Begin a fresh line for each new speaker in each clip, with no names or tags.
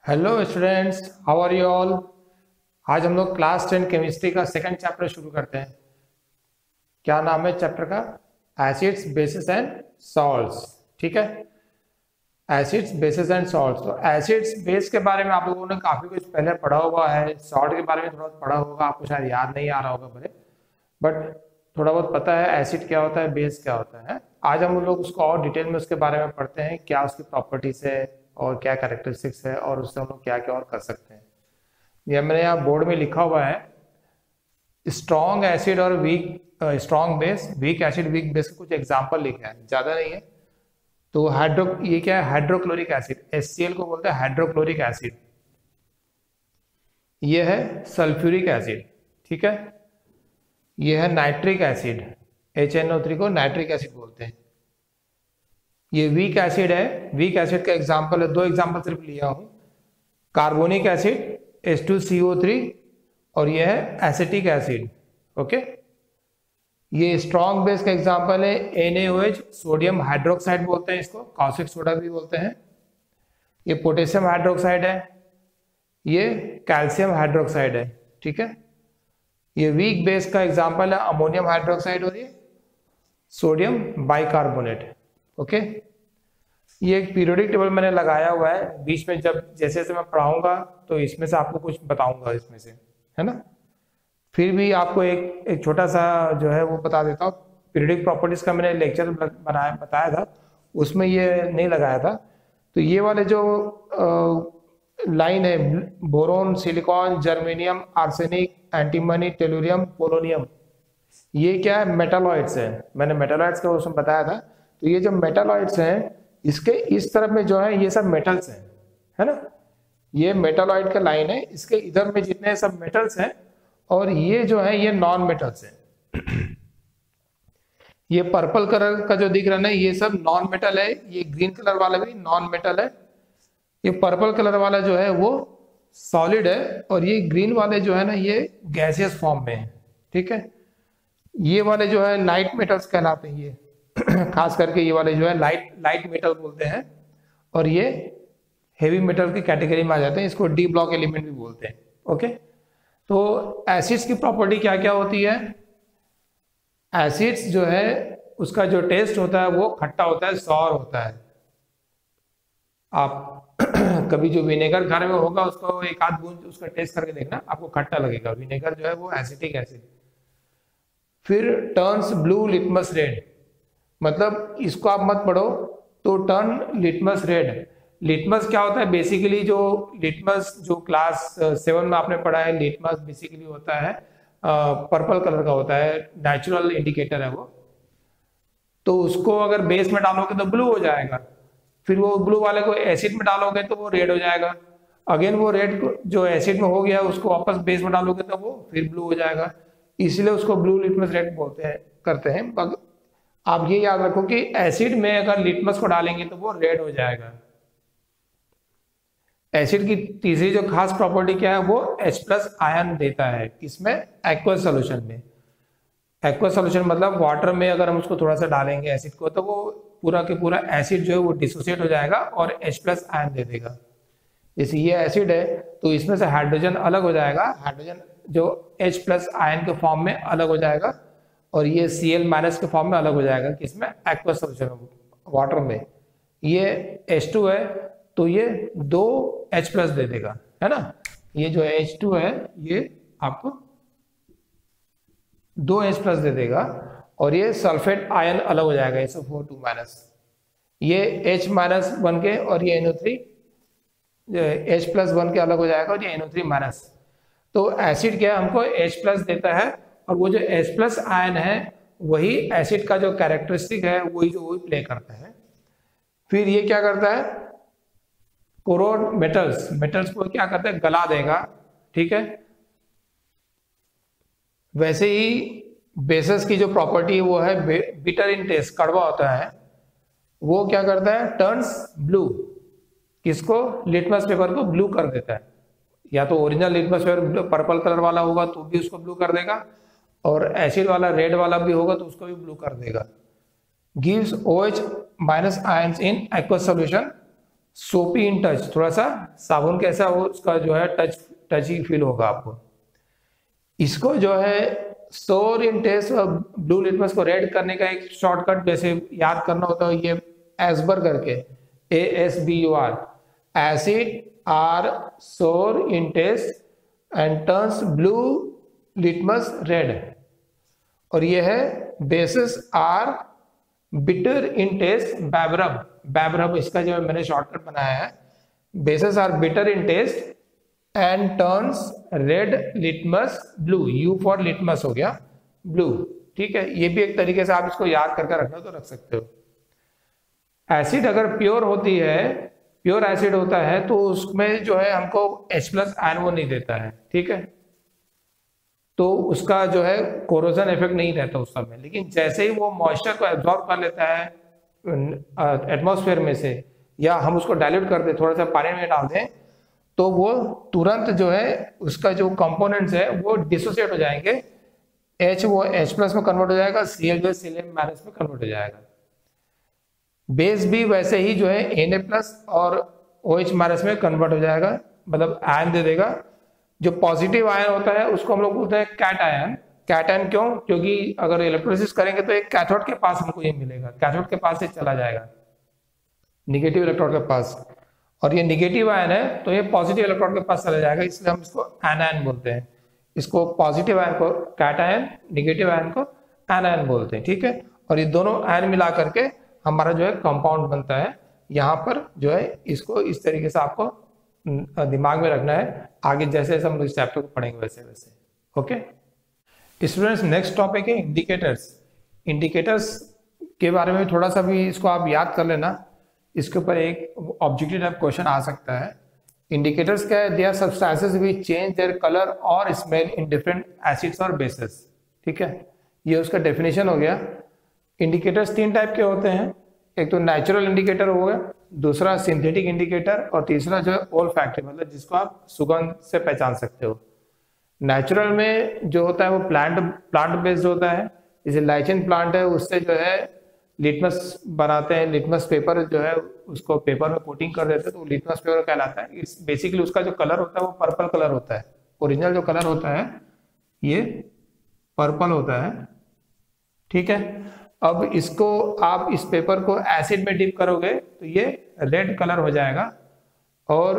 Hello students, how are you all. आज हम लोग क्लास 10 केमिस्ट्री का सेकंड चैप्टर शुरू करते हैं। क्या नाम है चैप्टर का? Acids, bases and salts. ठीक है, एसिड्स, बेसिस एंड सॉल्ट्स। तो एसिड्स बेस के बारे में आप लोगों ने काफी कुछ पहले पढ़ा हुआ है, सॉल्ट के बारे में थोड़ा पढ़ा होगा, आपको शायद याद नहीं आ रहा होगा भले, बट थोड़ा बहुत पता है एसिड क्या होता है, बेस क्या होता है। आज हम लोग उसको और डिटेल में उसके बारे में पढ़ते हैं, क्या उसकी प्रॉपर्टीज है और क्या कैरेक्टरिस्टिक्स है और उससे हम लोग क्या क्या और कर सकते हैं। ये मैंने यहाँ बोर्ड में लिखा हुआ है, स्ट्रॉन्ग एसिड और weak strong base, weak acid weak base के कुछ एग्जाम्पल लिखे हैं, ज्यादा नहीं है। तो ये क्या है? हाइड्रोक्लोरिक एसिड, HCl को बोलते हैं हाइड्रोक्लोरिक एसिड। ये है सल्फ्यूरिक एसिड, ठीक है। ये है नाइट्रिक एसिड, HNO3 को नाइट्रिक एसिड बोलते हैं। ये वीक एसिड है। वीक एसिड का एग्जांपल है, दो एग्जांपल सिर्फ लिया हूं, कार्बोनिक एसिड H2CO3 और ये है एसिटिक एसिड। ओके, ये स्ट्रॉन्ग बेस का एग्जांपल है NaOH, सोडियम हाइड्रोक्साइड बोलते हैं इसको, कास्टिक सोडा भी बोलते हैं। ये पोटेशियम हाइड्रोक्साइड है, ये कैल्शियम हाइड्रोक्साइड है, ठीक है। ये वीक बेस का एग्जांपल है अमोनियम हाइड्रोक्साइड और ये सोडियम बाइकार्बोनेट। ओके, ये एक पीरियोडिक टेबल मैंने लगाया हुआ है, बीच में जब जैसे जैसे मैं पढ़ाऊंगा तो इसमें से आपको कुछ बताऊंगा इसमें से, है ना। फिर भी आपको एक छोटा सा जो है वो बता देता हूँ। पीरियोडिक प्रॉपर्टीज का मैंने लेक्चर बताया था, उसमें ये नहीं लगाया था। तो ये वाले जो लाइन है, boron, silicon, germanium, arsenic, antimony, tellurium, polonium, ये क्या है? मेटालॉइड्स है। मैंने मेटालॉइड्स का उसमें बताया था। तो ये जो मेटालॉइड्स हैं, इसके इस तरफ में जो है ये सब मेटल्स हैं, है ना। ये मेटालॉइड का लाइन है, इसके इधर में जितने सब मेटल्स हैं और ये जो है ये नॉन मेटल्स हैं। ये पर्पल कलर का जो दिख रहा है ना, ये सब नॉन मेटल है। ये ग्रीन कलर वाला भी नॉन मेटल है। ये पर्पल कलर वाला जो है वो सॉलिड है और ये ग्रीन वाले जो है ना ये गैसियस फॉर्म में है, ठीक है। ये वाले जो है लाइट मेटल्स कहलाते हैं, ये खास करके ये वाले जो है लाइट मेटल बोलते हैं और ये हेवी मेटल की कैटेगरी में आ जाते हैं, इसको डी ब्लॉक एलिमेंट भी बोलते हैं। ओके, तो एसिड्स की प्रॉपर्टी क्या क्या होती है? एसिड्स जो है उसका जो टेस्ट होता है वो खट्टा होता है, सॉर होता है। आप कभी जो विनेगर खाने में होगा उसको एक आध बूंद उसका टेस्ट करके देखना, आपको खट्टा लगेगा। विनेगर जो है वो एसिटिक एसिड। फिर टर्न्स ब्लू लिटमस रेड, मतलब इसको आप मत पढ़ो तो टर्न लिटमस रेड। लिटमस क्या होता है? बेसिकली जो लिटमस जो क्लास 7 में आपने पढ़ा है, लिटमस बेसिकली होता है पर्पल कलर का होता है, नेचुरल इंडिकेटर है वो। तो उसको अगर बेस में डालोगे तो ब्लू हो जाएगा, फिर वो ब्लू वाले को एसिड में डालोगे तो वो रेड हो जाएगा। अगेन वो रेड जो एसिड में हो गया उसको वापस बेस में डालोगे तो वो फिर ब्लू हो जाएगा, इसलिए उसको ब्लू लिटमस रेड बोलते हैं, करते हैं। आप ये याद रखो कि एसिड में अगर लिटमस को डालेंगे तो वो रेड हो जाएगा। एसिड की तीसरी जो खास प्रॉपर्टी क्या है, वो H+ आयन देता है। किसमें? एक्वस सॉल्यूशन में। एक्वस सॉल्यूशन मतलब वाटर में अगर हम उसको थोड़ा सा डालेंगे एसिड को तो वो पूरा के पूरा एसिड जो है वो डिसोसिएट हो जाएगा और H+ आयन दे देगा। जैसे ये एसिड है तो इसमें से हाइड्रोजन अलग हो जाएगा, हाइड्रोजन जो H+ आयन के फॉर्म में अलग हो जाएगा और ये Cl- के फॉर्म में अलग हो जाएगा। किसमें? एक्वस सॉल्यूशन वाटर में। ये H2 है तो ये 2 H+ दे देगा, है ना। ये जो H2 है ये आपको 2 H+ दे देगा और ये सल्फेट आयन अलग हो जाएगा, SO4 ये H- बन के और ये NO3 H+ बन के अलग हो जाएगा और ये NO3-। तो एसिड क्या है? हमको H+ देता है और वो जो H+ आयन है वही एसिड का जो कैरेक्टरिस्टिक है वही प्ले करता है। फिर ये क्या करता है? कोरोड मेटल्स को क्या करता है? गला देगा, ठीक है। वैसे ही बेसिस की जो प्रॉपर्टी वो है बिटर इन टेस्ट, कड़वा होता है। वो क्या करता है? Turns blue. किसको? लिटमस पेपर को ब्लू कर देता है। या तो original litmus paper purple colour वाला होगा तो भी उसको ब्लू कर देगा, और एसिड वाला रेड वाला भी होगा तो उसको भी ब्लू कर देगा। Gives OH- ions in aqueous solution सोपी इन टच, थोड़ा सा साबुन कैसा हो उसका जो है टची फील होगा आपको। इसको जो है सोर इन टेस्ट और ब्लू लिटमस को रेड करने का एक शॉर्टकट जैसे याद करना होता है, ये एसबर करके, ASBUR, acid are sour in taste and turns blue litmus red. और ये है bases are bitter in taste बैबरम, बैबरम इसका जो मैंने शॉर्टकट बनाया है, bases are bitter in taste and turns red litmus blue, U for litmus हो गया ब्लू। ठीक है, ये भी एक तरीके से आप इसको याद करके रखना तो रख सकते हो। एसिड अगर प्योर होती है, प्योर एसिड होता है तो उसमें जो है हमको H+ आयन वो नहीं देता है, ठीक है, तो उसका जो है कोरोजन इफेक्ट नहीं रहता उस समय। लेकिन जैसे ही वो मॉइस्चर को एब्जॉर्ब कर लेता है एटमॉस्फेयर में से, या हम उसको डाइल्यूट कर दें, थोड़ा सा पानी में डाल दें, तो वो तुरंत जो है उसका जो कंपोनेंट्स है वो डिसोसिएट हो जाएंगे, H वो H+ में कन्वर्ट हो जाएगा, Cl जो है Cl- में कन्वर्ट हो जाएगा। बेस भी वैसे ही जो है Na+ और OH- में कन्वर्ट हो जाएगा, मतलब आयन दे देगा। जो पॉजिटिव आयन होता है उसको हम लोग बोलते हैं कैट आयन। कैट आयन क्यों? क्योंकि अगर इलेक्ट्रोलिसिस करेंगे तो एक कैथोड के पास हमको ये मिलेगा, कैथोड के पास से चला जाएगा निगेटिव इलेक्ट्रोड के पास, और ये निगेटिव आयन है तो ये पॉजिटिव इलेक्ट्रोड के पास चला जाएगा, इसलिए हम इसको एनायन बोलते हैं। इसको पॉजिटिव आयन को कैट आयन, निगेटिव आयन को एनायन बोलते हैं, ठीक है। और ये दोनों आयन मिला करके हमारा जो है कंपाउंड बनता है। यहाँ पर जो है इसको इस तरीके से आपको दिमाग में रखना है, आगे जैसे जैसे हम इस चैप्टर को पढ़ेंगे वैसे वैसे। ओके स्टूडेंट्स, नेक्स्ट टॉपिक है इंडिकेटर्स। इंडिकेटर्स के बारे में थोड़ा सा भी इसको आप याद कर लेना, इसके ऊपर एक ऑब्जेक्टिव टाइप क्वेश्चन आ सकता है। इंडिकेटर्स क्या है? They are substances which change their colour और स्मेल इन डिफरेंट एसिड्स और बेसेस, ठीक है, ये उसका डेफिनेशन हो गया। इंडिकेटर्स 3 टाइप के होते हैं, एक तो नेचुरल इंडिकेटर हो गया, दूसरा सिंथेटिक इंडिकेटर, और तीसरा जो है ओल्फैक्टरी, मतलब जिसको आप सुगंध से पहचान सकते हो। नेचुरल में जो होता है वो प्लांट बेस्ड होता है, जैसे लाइचेन प्लांट है उससे जो है लिटमस बनाते हैं, लिटमस पेपर जो है उसको पेपर में कोटिंग कर देते हैं तो लिटमस पेपर कहलाता है। इस बेसिकली उसका जो कलर होता है वो पर्पल कलर होता है, ओरिजिनल जो कलर होता है ये पर्पल होता है, ठीक है। अब इसको आप इस पेपर को एसिड में डिप करोगे तो ये रेड कलर हो जाएगा, और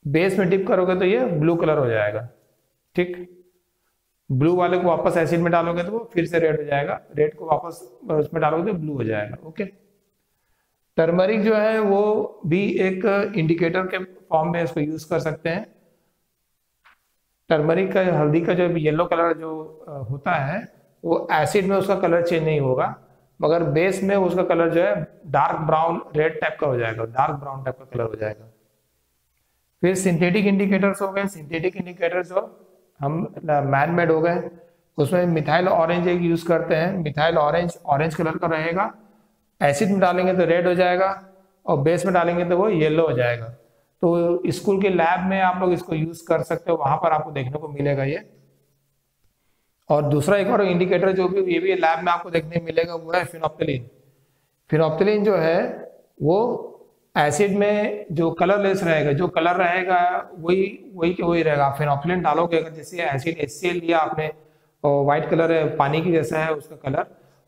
बेस में डिप करोगे तो ये ब्लू कलर हो जाएगा, ठीक। ब्लू वाले को वापस एसिड में डालोगे तो वो फिर से रेड हो जाएगा, रेड को वापस उसमें डालोगे तो ब्लू हो जाएगा, ओके। टर्मरिक जो है वो भी एक इंडिकेटर के फॉर्म में इसको यूज कर सकते हैं। टर्मरिक का, हल्दी का जो येलो कलर जो होता है वो एसिड में उसका कलर चेंज नहीं होगा, मगर बेस में उसका कलर जो है डार्क ब्राउन रेड टाइप का हो जाएगा, डार्क ब्राउन टाइप का कलर हो जाएगा। फिर सिंथेटिक इंडिकेटर्स हो गए। सिंथेटिक इंडिकेटर्स जो हम मैन मेड हो गए, उसमें मिथाइल ऑरेंज एक यूज करते हैं। मिथाइल ऑरेंज कलर का रहेगा, एसिड में डालेंगे तो रेड हो जाएगा और बेस में डालेंगे तो वो येलो हो जाएगा। तो स्कूल के लैब में आप लोग इसको यूज कर सकते हो, वहां पर आपको देखने को मिलेगा ये। और दूसरा एक और इंडिकेटर जो भी ये भी लैब में आपको देखने मिलेगा वो है फिनोप्थिलीन। फिनोप्थिलीन जो है वो एसिड में जो कलरलेस रहेगा, जो कलर रहेगा वही रहेगा। फिनोप्थिलीन डालोगे, जैसे एसिड HCl लिया आपने और व्हाइट कलर है, पानी की जैसा है उसका कलर,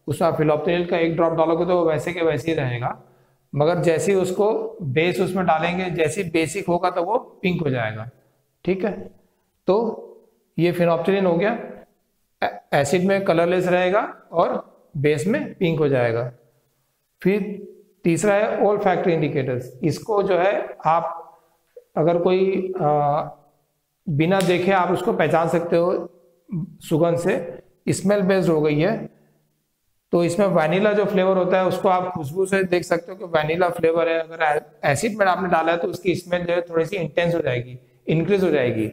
उसमें फिनोप्थिलीन का एक ड्रॉप डालोगे तो वैसे के वैसे ही रहेगा, मगर जैसे ही उसको बेस उसमें डालेंगे, जैसे बेसिक होगा तो वो पिंक हो जाएगा, ठीक है। तो ये फिनोप्थिलीन हो गया, एसिड में कलरलेस रहेगा और बेस में पिंक हो जाएगा। फिर तीसरा है ओल्फैक्टरी इंडिकेटर्स। इसको जो है आप अगर कोई बिना देखे आप उसको पहचान सकते हो सुगंध से, स्मेल बेस्ड हो गई है। तो इसमें वैनिला जो फ्लेवर होता है उसको आप खुशबू से देख सकते हो कि वैनिला फ्लेवर है। अगर एसिड में आपने डाला है तो उसकी स्मेल जो है थोड़ी सी इंटेंस हो जाएगी, इंक्रीज हो जाएगी,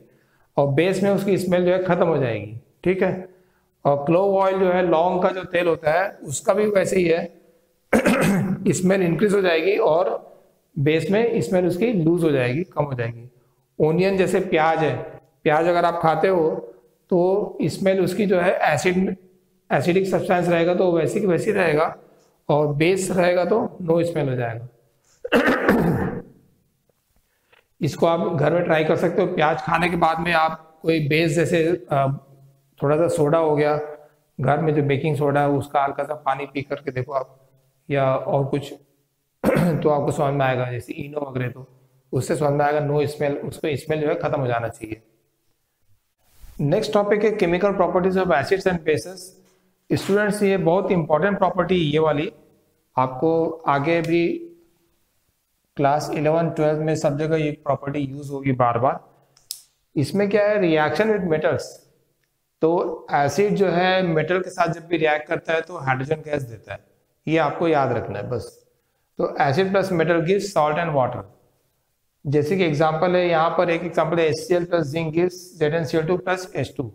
और बेस में उसकी स्मेल जो है खत्म हो जाएगी, ठीक है। और क्लोव ऑयल जो है, लौंग का जो तेल होता है, उसका भी वैसे ही है, स्मेल इंक्रीज हो जाएगी और बेस में स्मेल उसकी लूज हो जाएगी, कम हो जाएगी। ओनियन जैसे प्याज है, प्याज अगर आप खाते हो तो स्मेल उसकी जो है एसिडिक सब्सटेंस रहेगा तो वैसी की वैसी रहेगा, और बेस रहेगा तो नो स्मेल हो जाएगा। इसको आप घर में ट्राई कर सकते हो। प्याज खाने के बाद में आप कोई बेस जैसे थोड़ा सा सोडा हो गया, घर में जो बेकिंग सोडा है उसका हल्का सा पानी पी करके देखो आप, या और कुछ तो आपको समझ में आएगा, जैसे इनो वगैरह, तो उससे समझ में आएगा नो स्मेल, उसको स्मेल जो है खत्म हो जाना चाहिए। नेक्स्ट टॉपिक है chemical properties of acids and bases. Students ये बहुत इंपॉर्टेंट प्रॉपर्टी ये वाली आपको आगे भी क्लास 11-12 में सब जगह ये प्रॉपर्टी यूज होगी बार बार। इसमें क्या है, रिएक्शन विद मेटल्स। तो एसिड जो है मेटल के साथ जब भी रिएक्ट करता है तो हाइड्रोजन गैस देता है, ये आपको याद रखना है बस। तो acid plus metal gives salt and water. जैसे कि एग्जांपल है, यहाँ पर एक एग्जांपल है HCl plus zinc gives ZnCl2 plus H2।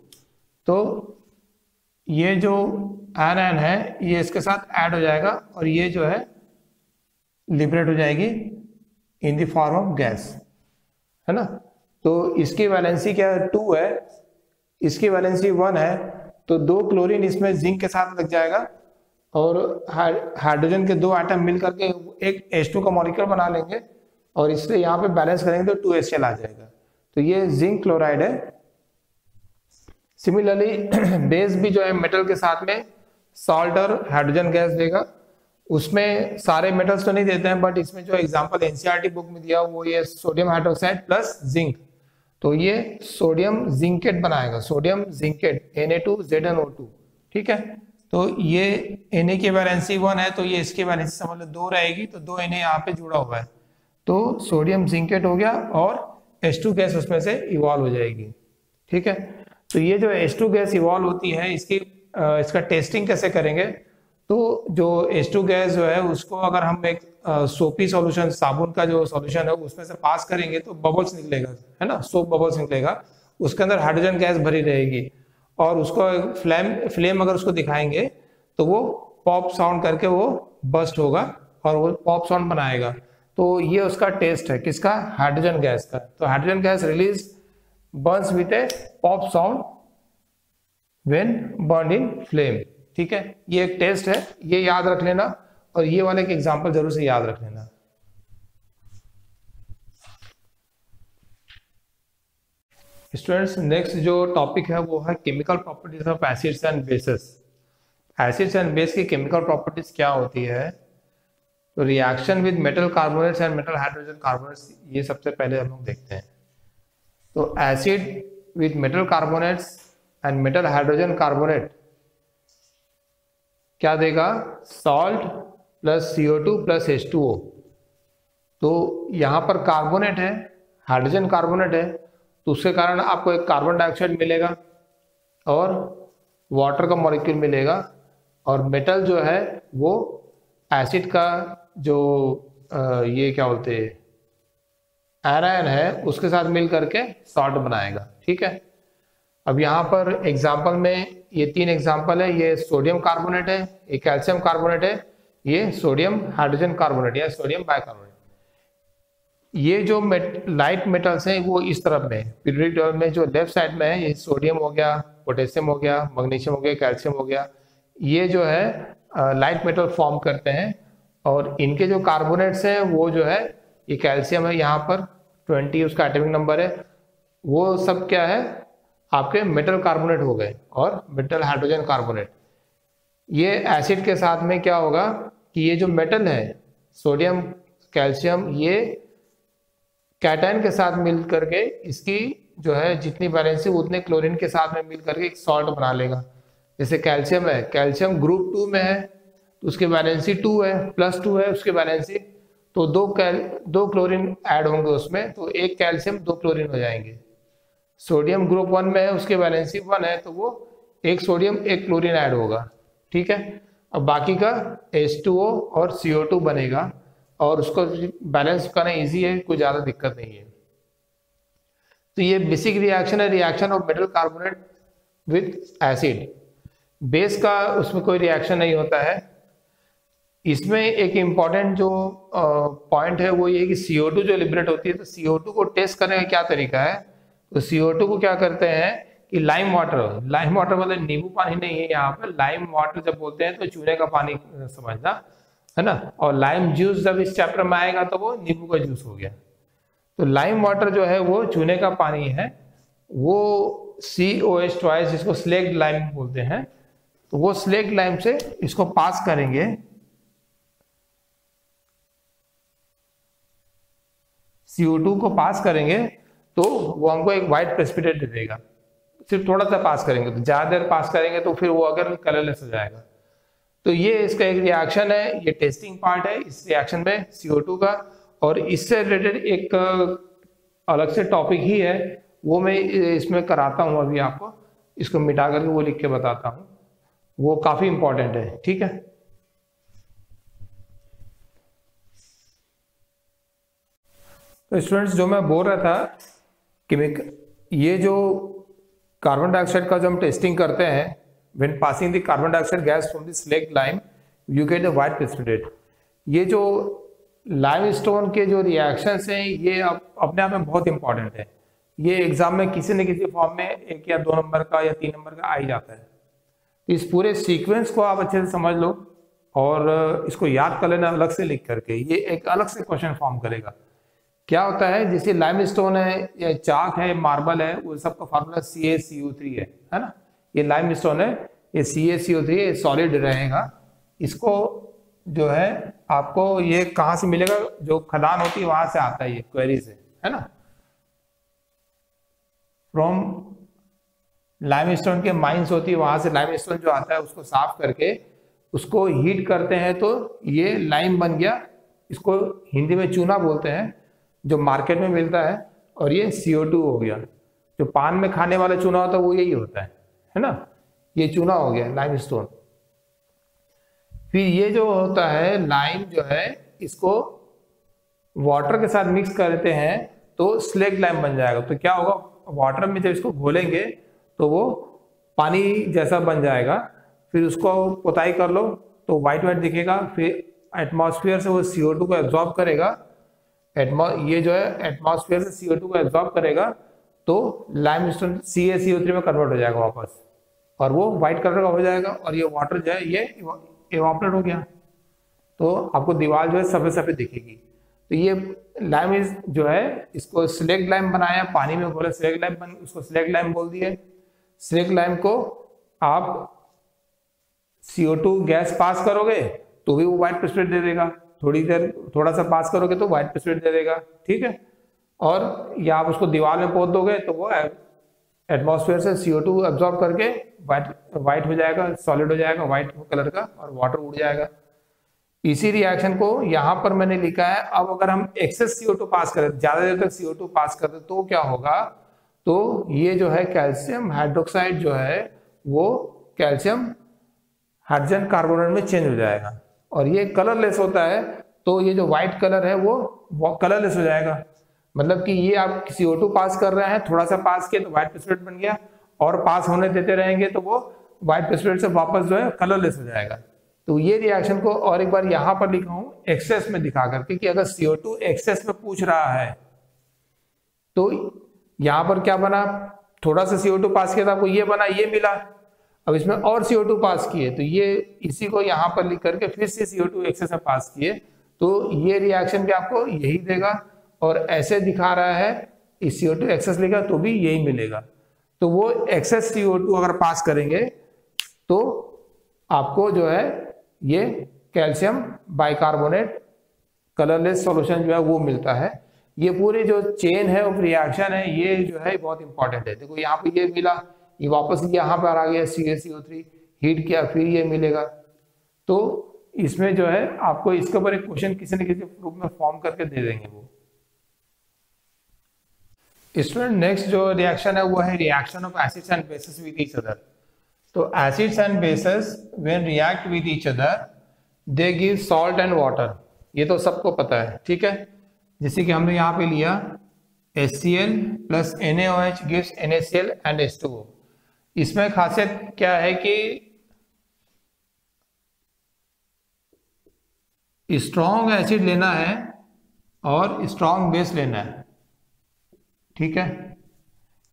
तो ये जो आयन है ये इसके साथ ऐड हो जाएगा और ये जो है लिबरेट हो जाएगी in the form of gas, है ना। तो इसकी वैलेंसी क्या है, 2 है, इसकी वैलेंसी 1 है, तो 2 क्लोरीन इसमें जिंक के साथ लग जाएगा और हाइड्रोजन के 2 आइटम मिल करके एक H2 का मॉलिक्यूल बना लेंगे और इससे यहाँ पे बैलेंस करेंगे तो 2HCl आ जाएगा। तो ये जिंक क्लोराइड है। सिमिलरली बेस भी जो है मेटल के साथ में सॉल्ट और हाइड्रोजन गैस देगा। उसमें सारे मेटल्स तो नहीं देते हैं, बट इसमें जो एग्जांपल एनसीईआरटी बुक में दिया वो ये सोडियम हाइड्रोक्साइड प्लस जिंक, तो ये सोडियम जिंकेट बनाएगा, सोडियम जिंकेट Na2ZnO2, ठीक है। तो ये Na की वैलेंसी 1 है, तो ये इसकी वैलेंसी समझ लो 2 रहेगी, तो 2 Na यहाँ पे जुड़ा हुआ है, तो सोडियम जिंकेट हो गया और H2 गैस उसमें से इवॉल्व हो जाएगी, ठीक है। तो ये जो H2 गैस इवॉल्व होती है इसका टेस्टिंग कैसे करेंगे, तो जो H2 गैस जो है उसको अगर हम एक सोपी सॉल्यूशन, साबुन का जो सॉल्यूशन है उसमें से पास करेंगे तो बबल्स निकलेगा, है ना, सोप बबल्स निकलेगा, उसके अंदर हाइड्रोजन गैस भरी रहेगी और उसको फ्लेम अगर उसको दिखाएंगे तो वो पॉप साउंड करके वो बस्ट होगा और वो पॉप साउंड बनाएगा। तो ये उसका टेस्ट है, किसका, हाइड्रोजन गैस का। तो hydrogen gas release Burns with A pop sound when burned in flame, ठीक है। ये एक टेस्ट है, ये याद रख लेना और ये वाले के एग्जांपल जरूर से याद रख लेना। स्टूडेंट्स नेक्स्ट जो टॉपिक है वो है chemical properties of acids and bases. Acids and base की केमिकल प्रॉपर्टीज क्या होती है, तो reaction with metal carbonates and metal hydrogen carbonates, ये सबसे पहले हम लोग देखते हैं। तो acid with metal carbonates and metal hydrogen carbonate क्या देगा, salt plus CO2 plus H2O। तो यहाँ पर कार्बोनेट है, हाइड्रोजन कार्बोनेट है, तो उसके कारण आपको एक कार्बन डाइऑक्साइड मिलेगा और वाटर का मॉलिक्यूल मिलेगा, और मेटल जो है वो एसिड का जो ये क्या बोलते हैं आयन है उसके साथ मिल करके सॉल्ट बनाएगा, ठीक है। अब यहाँ पर एग्जाम्पल में ये 3 एग्जाम्पल है, ये सोडियम कार्बोनेट है, ये कैल्शियम कार्बोनेट है, ये सोडियम हाइड्रोजन कार्बोनेट या सोडियम बाइकार्बोनेट। ये जो लाइट मेटल्स हैं वो इस तरफ में पीरियोडिक टेबल में जो लेफ्ट साइड में है, ये सोडियम हो गया, पोटेशियम हो गया, मैग्नीशियम हो गया, कैल्शियम हो गया, ये जो है लाइट मेटल फॉर्म करते हैं। और इनके जो कार्बोनेट्स हैं वो जो है, ये कैल्शियम है, यहाँ पर 20 उसका एटॉमिक नंबर है, वो सब क्या है आपके मेटल कार्बोनेट हो गए और मेटल हाइड्रोजन कार्बोनेट। ये एसिड के साथ में क्या होगा कि ये जो मेटल है सोडियम कैल्शियम, ये कैटायन के साथ मिल करके इसकी जो है जितनी वैलेंसी उतने क्लोरीन के साथ में मिल करके एक सॉल्ट बना लेगा। जैसे कैल्शियम है, कैल्शियम ग्रुप 2 में है तो उसकी वैलेंसी 2 है, +2 है उसकी वैलेंसी, तो 2 क्लोरीन ऐड होंगे उसमें, तो एक कैल्शियम 2 क्लोरीन हो जाएंगे। सोडियम ग्रुप 1 में है, उसकी वैलेंसी 1 है, तो वो एक सोडियम 1 क्लोरीन ऐड होगा, ठीक है। अब बाकी का H2O और CO2 बनेगा और उसको बैलेंस करना इजी है, कोई ज़्यादा दिक्कत नहीं है। तो ये बेसिक रिएक्शन है, reaction of metal carbonate with acid. Base का उसमें कोई रिएक्शन नहीं होता है। इसमें एक इम्पॉर्टेंट जो पॉइंट है वो ये है कि CO2 जो लिबरेट होती है, तो CO2 को टेस्ट करने का क्या तरीका है, तो CO2 को क्या करते हैं कि लाइम वाटर मतलब नींबू पानी नहीं है, यहाँ पर लाइम वाटर जब बोलते हैं तो चूने का पानी समझना, है ना। और लाइम जूस जब इस चैप्टर में आएगा तो वो नींबू का जूस हो गया। तो लाइम वाटर जो है वो चूने का पानी है, वो COH ट्वाइस, जिसको स्लेक्ड लाइम बोलते हैं। तो वो स्लेक्ड लाइम से इसको पास करेंगे, CO2 को पास करेंगे तो वो हमको एक व्हाइट प्रेसिपिटेट दे देगा। सिर्फ थोड़ा सा पास करेंगे, तो ज्यादा देर पास करेंगे तो फिर वो अगर कलरलेस हो जाएगा। तो ये इसका एक रिएक्शन है, ये टेस्टिंग पार्ट है इस रिएक्शन में CO2 का। और इससे रिलेटेड एक अलग से टॉपिक ही है, वो मैं इसमें कराता हूँ अभी आपको, इसको मिटा करके वो लिख के बताता हूँ, वो काफी इंपॉर्टेंट है। ठीक है, तो स्टूडेंट्स जो मैं बोल रहा था कि ये जो कार्बन डाइऑक्साइड का जो हम टेस्टिंग करते हैं, when passing the carbon dioxide gas from the slaked lime you get a white precipitate. ये जो लाइमस्टोन के जो रिएक्शंस हैं ये अपने आप में बहुत इंपॉर्टेंट है। ये एग्जाम में किसी न किसी फॉर्म में 1 या 2 नंबर का या 3 नंबर का आ ही जाता है। इस पूरे सीक्वेंस को आप अच्छे से समझ लो और इसको याद कर लेना अलग से लिख करके, ये एक अलग से क्वेश्चन फॉर्म करेगा। क्या होता है, जैसे लाइमस्टोन है या चाक है, मार्बल है, वो सबका फार्मूला CaCO3 है ना। ये लाइमस्टोन है, ये CaCO3 है, सॉलिड रहेगा। इसको जो है आपको ये कहाँ से मिलेगा, जो खदान होती है वहां से आता है, ये क्वेरी से, है ना। फ्रॉम लाइमस्टोन के माइंस होती है, वहां से लाइमस्टोन जो आता है उसको साफ करके उसको हीट करते हैं तो ये लाइम बन गया। इसको हिंदी में चूना बोलते हैं, जो मार्केट में मिलता है। और ये CO2 हो गया, जो पान में खाने वाला चूना होता है वो यही होता है ना। ये चूना हो गया लाइमस्टोन। फिर ये जो होता है लाइम जो है, इसको वाटर के साथ मिक्स करते हैं तो स्लेक्ड लाइम बन जाएगा। तो क्या होगा, वाटर में जब इसको घोलेंगे तो वो पानी जैसा बन जाएगा। फिर उसको पोताई कर लो तो व्हाइट व्हाइट दिखेगा। फिर एटमॉस्फेयर से वो CO2 को एब्जॉर्ब करेगा, ये जो है एटमॉस्फेयर से CO2 को एब्जॉर्ब करेगा तो लाइमस्टोन CaCO3 में कन्वर्ट हो जाएगा वापस, और वो व्हाइट कलर का हो जाएगा। और ये वाटर जो है ये इवापोरेट हो गया, तो आपको दीवार जो है सफेद सफेद दिखेगी। तो ये लाइम जो है, इसको स्लेक्ड लाइम बनाया, पानी में घोला स्लेक्ड लाइम बन, उसको स्लेक्ड लाइम बोल दिए। स्लेक्ड लाइम को आप CO2 गैस पास करोगे तो भी वो व्हाइट प्रेसिपिटेट दे देगा, थोड़ी देर थोड़ा सा पास करोगे तो व्हाइट प्रेसिपिटेट दे देगा। ठीक है, और या आप उसको दीवार में पोत दोगे तो वो एटमॉस्फेयर से CO2 एब्जॉर्ब करके व्हाइट हो जाएगा, सॉलिड हो जाएगा व्हाइट कलर का, और वाटर उड़ जाएगा। इसी रिएक्शन को यहाँ पर मैंने लिखा है। अब अगर हम एक्सेस CO2 पास करें, ज्यादा देर तक CO2 पास करते तो क्या होगा, तो ये जो है कैल्शियम हाइड्रोक्साइड जो है वो कैल्शियम हाइड्रोजन कार्बोनेट में चेंज हो जाएगा, और ये कलरलेस होता है। तो ये जो व्हाइट कलर है वो कलरलेस हो जाएगा। मतलब कि ये आप CO2 पास कर रहे हैं, थोड़ा सा पास किया तो व्हाइट प्रेसिपिटेट बन गया, और पास होने देते रहेंगे तो वो व्हाइट प्रेसिपिटेट से वापस जो है कलरलेस हो जाएगा। तो ये रिएक्शन को और एक बार यहाँ पर लिखा हूं एक्सेस में दिखा करके, कि अगर CO2 एक्सेस में पूछ रहा है तो यहाँ पर क्या बना, थोड़ा सा CO2 पास किया था आपको ये बना, ये मिला। अब इसमें और CO2 पास किए तो ये इसी को यहाँ पर लिख करके फिर से CO2 एक्सेस में पास किए, तो ये रिएक्शन भी आपको यही देगा। और ऐसे दिखा रहा है इस CO2 एक्सेस लिखा तो भी यही मिलेगा। तो वो एक्सेस CO2 अगर पास करेंगे तो आपको जो है ये कैल्शियम बाइकार्बोनेट कलरलेस सॉल्यूशन जो है वो मिलता है। ये पूरी जो चेन है ऑफ रिएक्शन है, ये जो है बहुत इंपॉर्टेंट है। देखो यहाँ पे ये मिला, ये वापस यहाँ पर आ गया CaCO3, हीट किया फिर ये मिलेगा। तो इसमें जो है आपको इसके ऊपर एक क्वेश्चन किसी न किसी रूप में फॉर्म करके दे देंगे वो। स्टूडेंट नेक्स्ट जो रिएक्शन है वो है reaction of acids and bases with each other. तो acids and bases when react with each other they give salt and water, ये तो सबको पता है। ठीक है, जैसे कि हमने यहाँ पे लिया HCl plus NaOH gives NaCl and H2O। इसमें खासियत क्या है कि स्ट्रॉन्ग एसिड लेना है और स्ट्रॉन्ग बेस लेना है। ठीक है,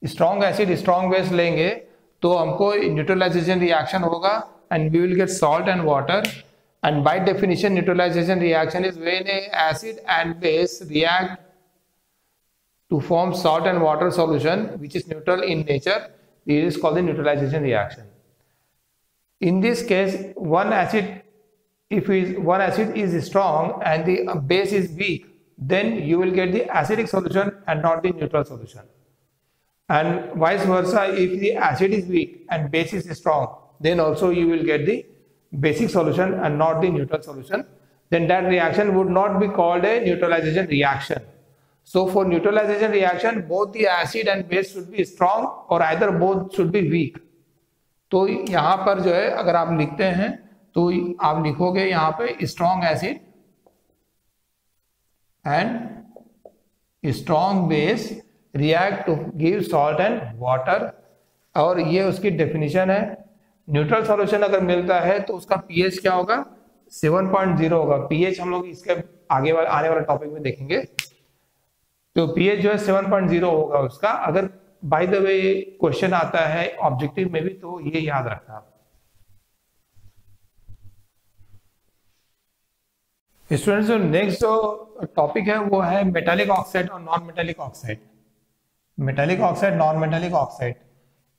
स्ट्रॉन्ग एसिड स्ट्रॉन्ग बेस लेंगे तो हमको न्यूट्रलाइजेशन रिएक्शन होगा and we will get salt and water. And by definition, neutralization reaction is when a acid and base react to form salt and water solution which is neutral in nature. It is called the neutralization reaction. In this case, one acid is strong and the base is weak, then you will get the acidic solution and not the neutral solution. And vice versa, if the acid is weak and base is strong, then also you will get the basic solution and not the neutral solution. Then that reaction would not be called a neutralization reaction. So for neutralization reaction, both the acid and base should be strong or either both should be weak. तो यहाँ पर जो है अगर आप लिखते हैं तो आप लिखोगे यहाँ पे strong acid and strong base react to give salt and water, और ये उसकी डेफिनेशन है। न्यूट्रल सॉल्यूशन अगर मिलता है तो उसका पीएच क्या होगा, 7.0 होगा। पीएच हम लोग इसके आगे आने वाले टॉपिक में देखेंगे। तो पीएच जो है 7.0 होगा उसका। अगर बाय द वे क्वेश्चन आता है ऑब्जेक्टिव में भी तो ये याद रखना। स्टूडेंट्स, जो नेक्स्ट जो टॉपिक है वो है मेटालिक ऑक्साइड और non metallic oxide. Metallic oxide, non metallic oxide,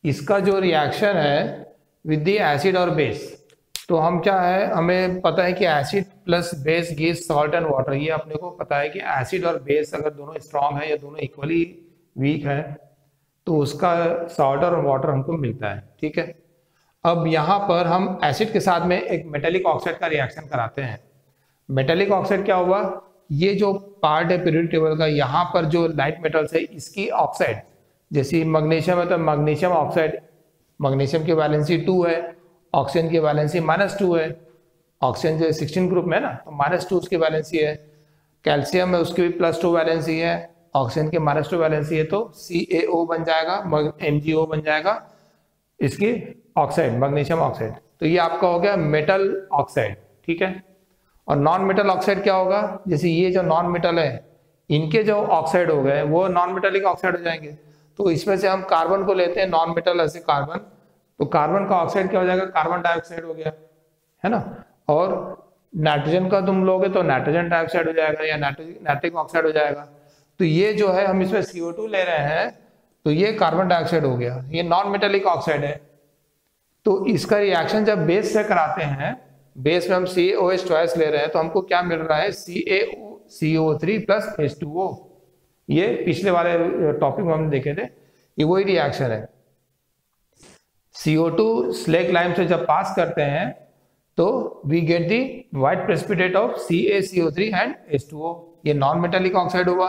इसका जो रिएक्शन है विद द एसिड और बेस, तो हम क्या है, हमें पता है कि acid plus base gives salt and water. ये अपने को पता है कि एसिड और बेस अगर दोनों स्ट्रांग है या दोनों इक्वली वीक है तो उसका सॉल्ट और वाटर हमको मिलता है। ठीक है, अब यहाँ पर हम एसिड के साथ में एक मेटालिक ऑक्साइड का रिएक्शन कराते हैं। मेटालिक ऑक्साइड क्या हुआ, ये जो पार्ट है पीरियोडिक टेबल का, यहाँ पर जो लाइट मेटल्स है इसकी ऑक्साइड, जैसे मैग्नीशियम है तो मैग्नीशियम ऑक्साइड, मैग्नीशियम की वैलेंसी 2 है, ऑक्सीजन की वैलेंसी -2 है। ऑक्सीजन जो 16 ग्रुप में है ना, तो -2 उसकी वैलेंसी है। कैल्शियम है उसकी भी +2 वैलेंसी है, ऑक्सीजन की -2 वैलेंसी है, तो CaO बन जाएगा, MgO बन जाएगा इसकी ऑक्साइड, मैग्नीशियम ऑक्साइड। तो ये आपका हो गया मेटल ऑक्साइड। ठीक है, और नॉन मेटल ऑक्साइड क्या होगा, जैसे ये जो नॉन मेटल है इनके जो ऑक्साइड हो गए वो नॉन मेटालिक ऑक्साइड हो जाएंगे। तो इसमें से हम कार्बन को लेते हैं, नॉन मेटल ऐसे कार्बन, तो कार्बन का ऑक्साइड क्या हो जाएगा, कार्बन डाइऑक्साइड हो गया, है ना। और नाइट्रोजन का तुम लोगे तो नाइट्रोजन डाइऑक्साइड हो जाएगा या नाइट्रिक ऑक्साइड हो जाएगा। तो ये जो है हम इसमें CO2 ले रहे हैं तो ये कार्बन डाइऑक्साइड हो गया, ये नॉन मेटालिक ऑक्साइड है। तो इसका रिएक्शन जब बेस से कराते हैं, बेस में हम CaOH चॉइस ले रहे हैं तो हमको क्या मिल रहा है, CaCO3 + H2O। ये पिछले वाले टॉपिक में हमने देखे थे, ये वही रिएक्शन है। CO2 स्लेक लाइम से जब पास करते हैं तो we get the white precipitate of CaCO3 and H2O। ये नॉन मेटालिक ऑक्साइड हुआ।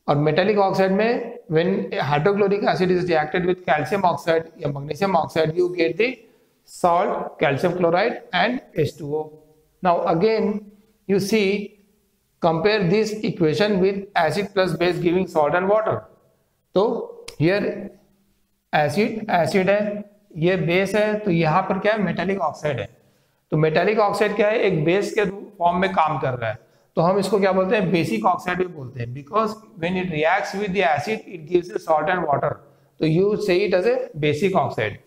और मेटालिक ऑक्साइड में when hydrochloric acid is reacted with calcium oxide या magnesium oxide, you get the salt, calcium chloride and H2O. Now again you see, compare this equation with acid plus base giving salt and water. तो here acid है, ये base है, तो यहाँ पर क्या है, मेटालिक ऑक्साइड है। तो मेटालिक ऑक्साइड क्या है, एक बेस के फॉर्म में काम कर रहा है, तो हम इसको क्या बोलते हैं, बेसिक ऑक्साइड भी बोलते हैं, because when it reacts with the acid it gives salt and water, तो you say it as a basic oxide.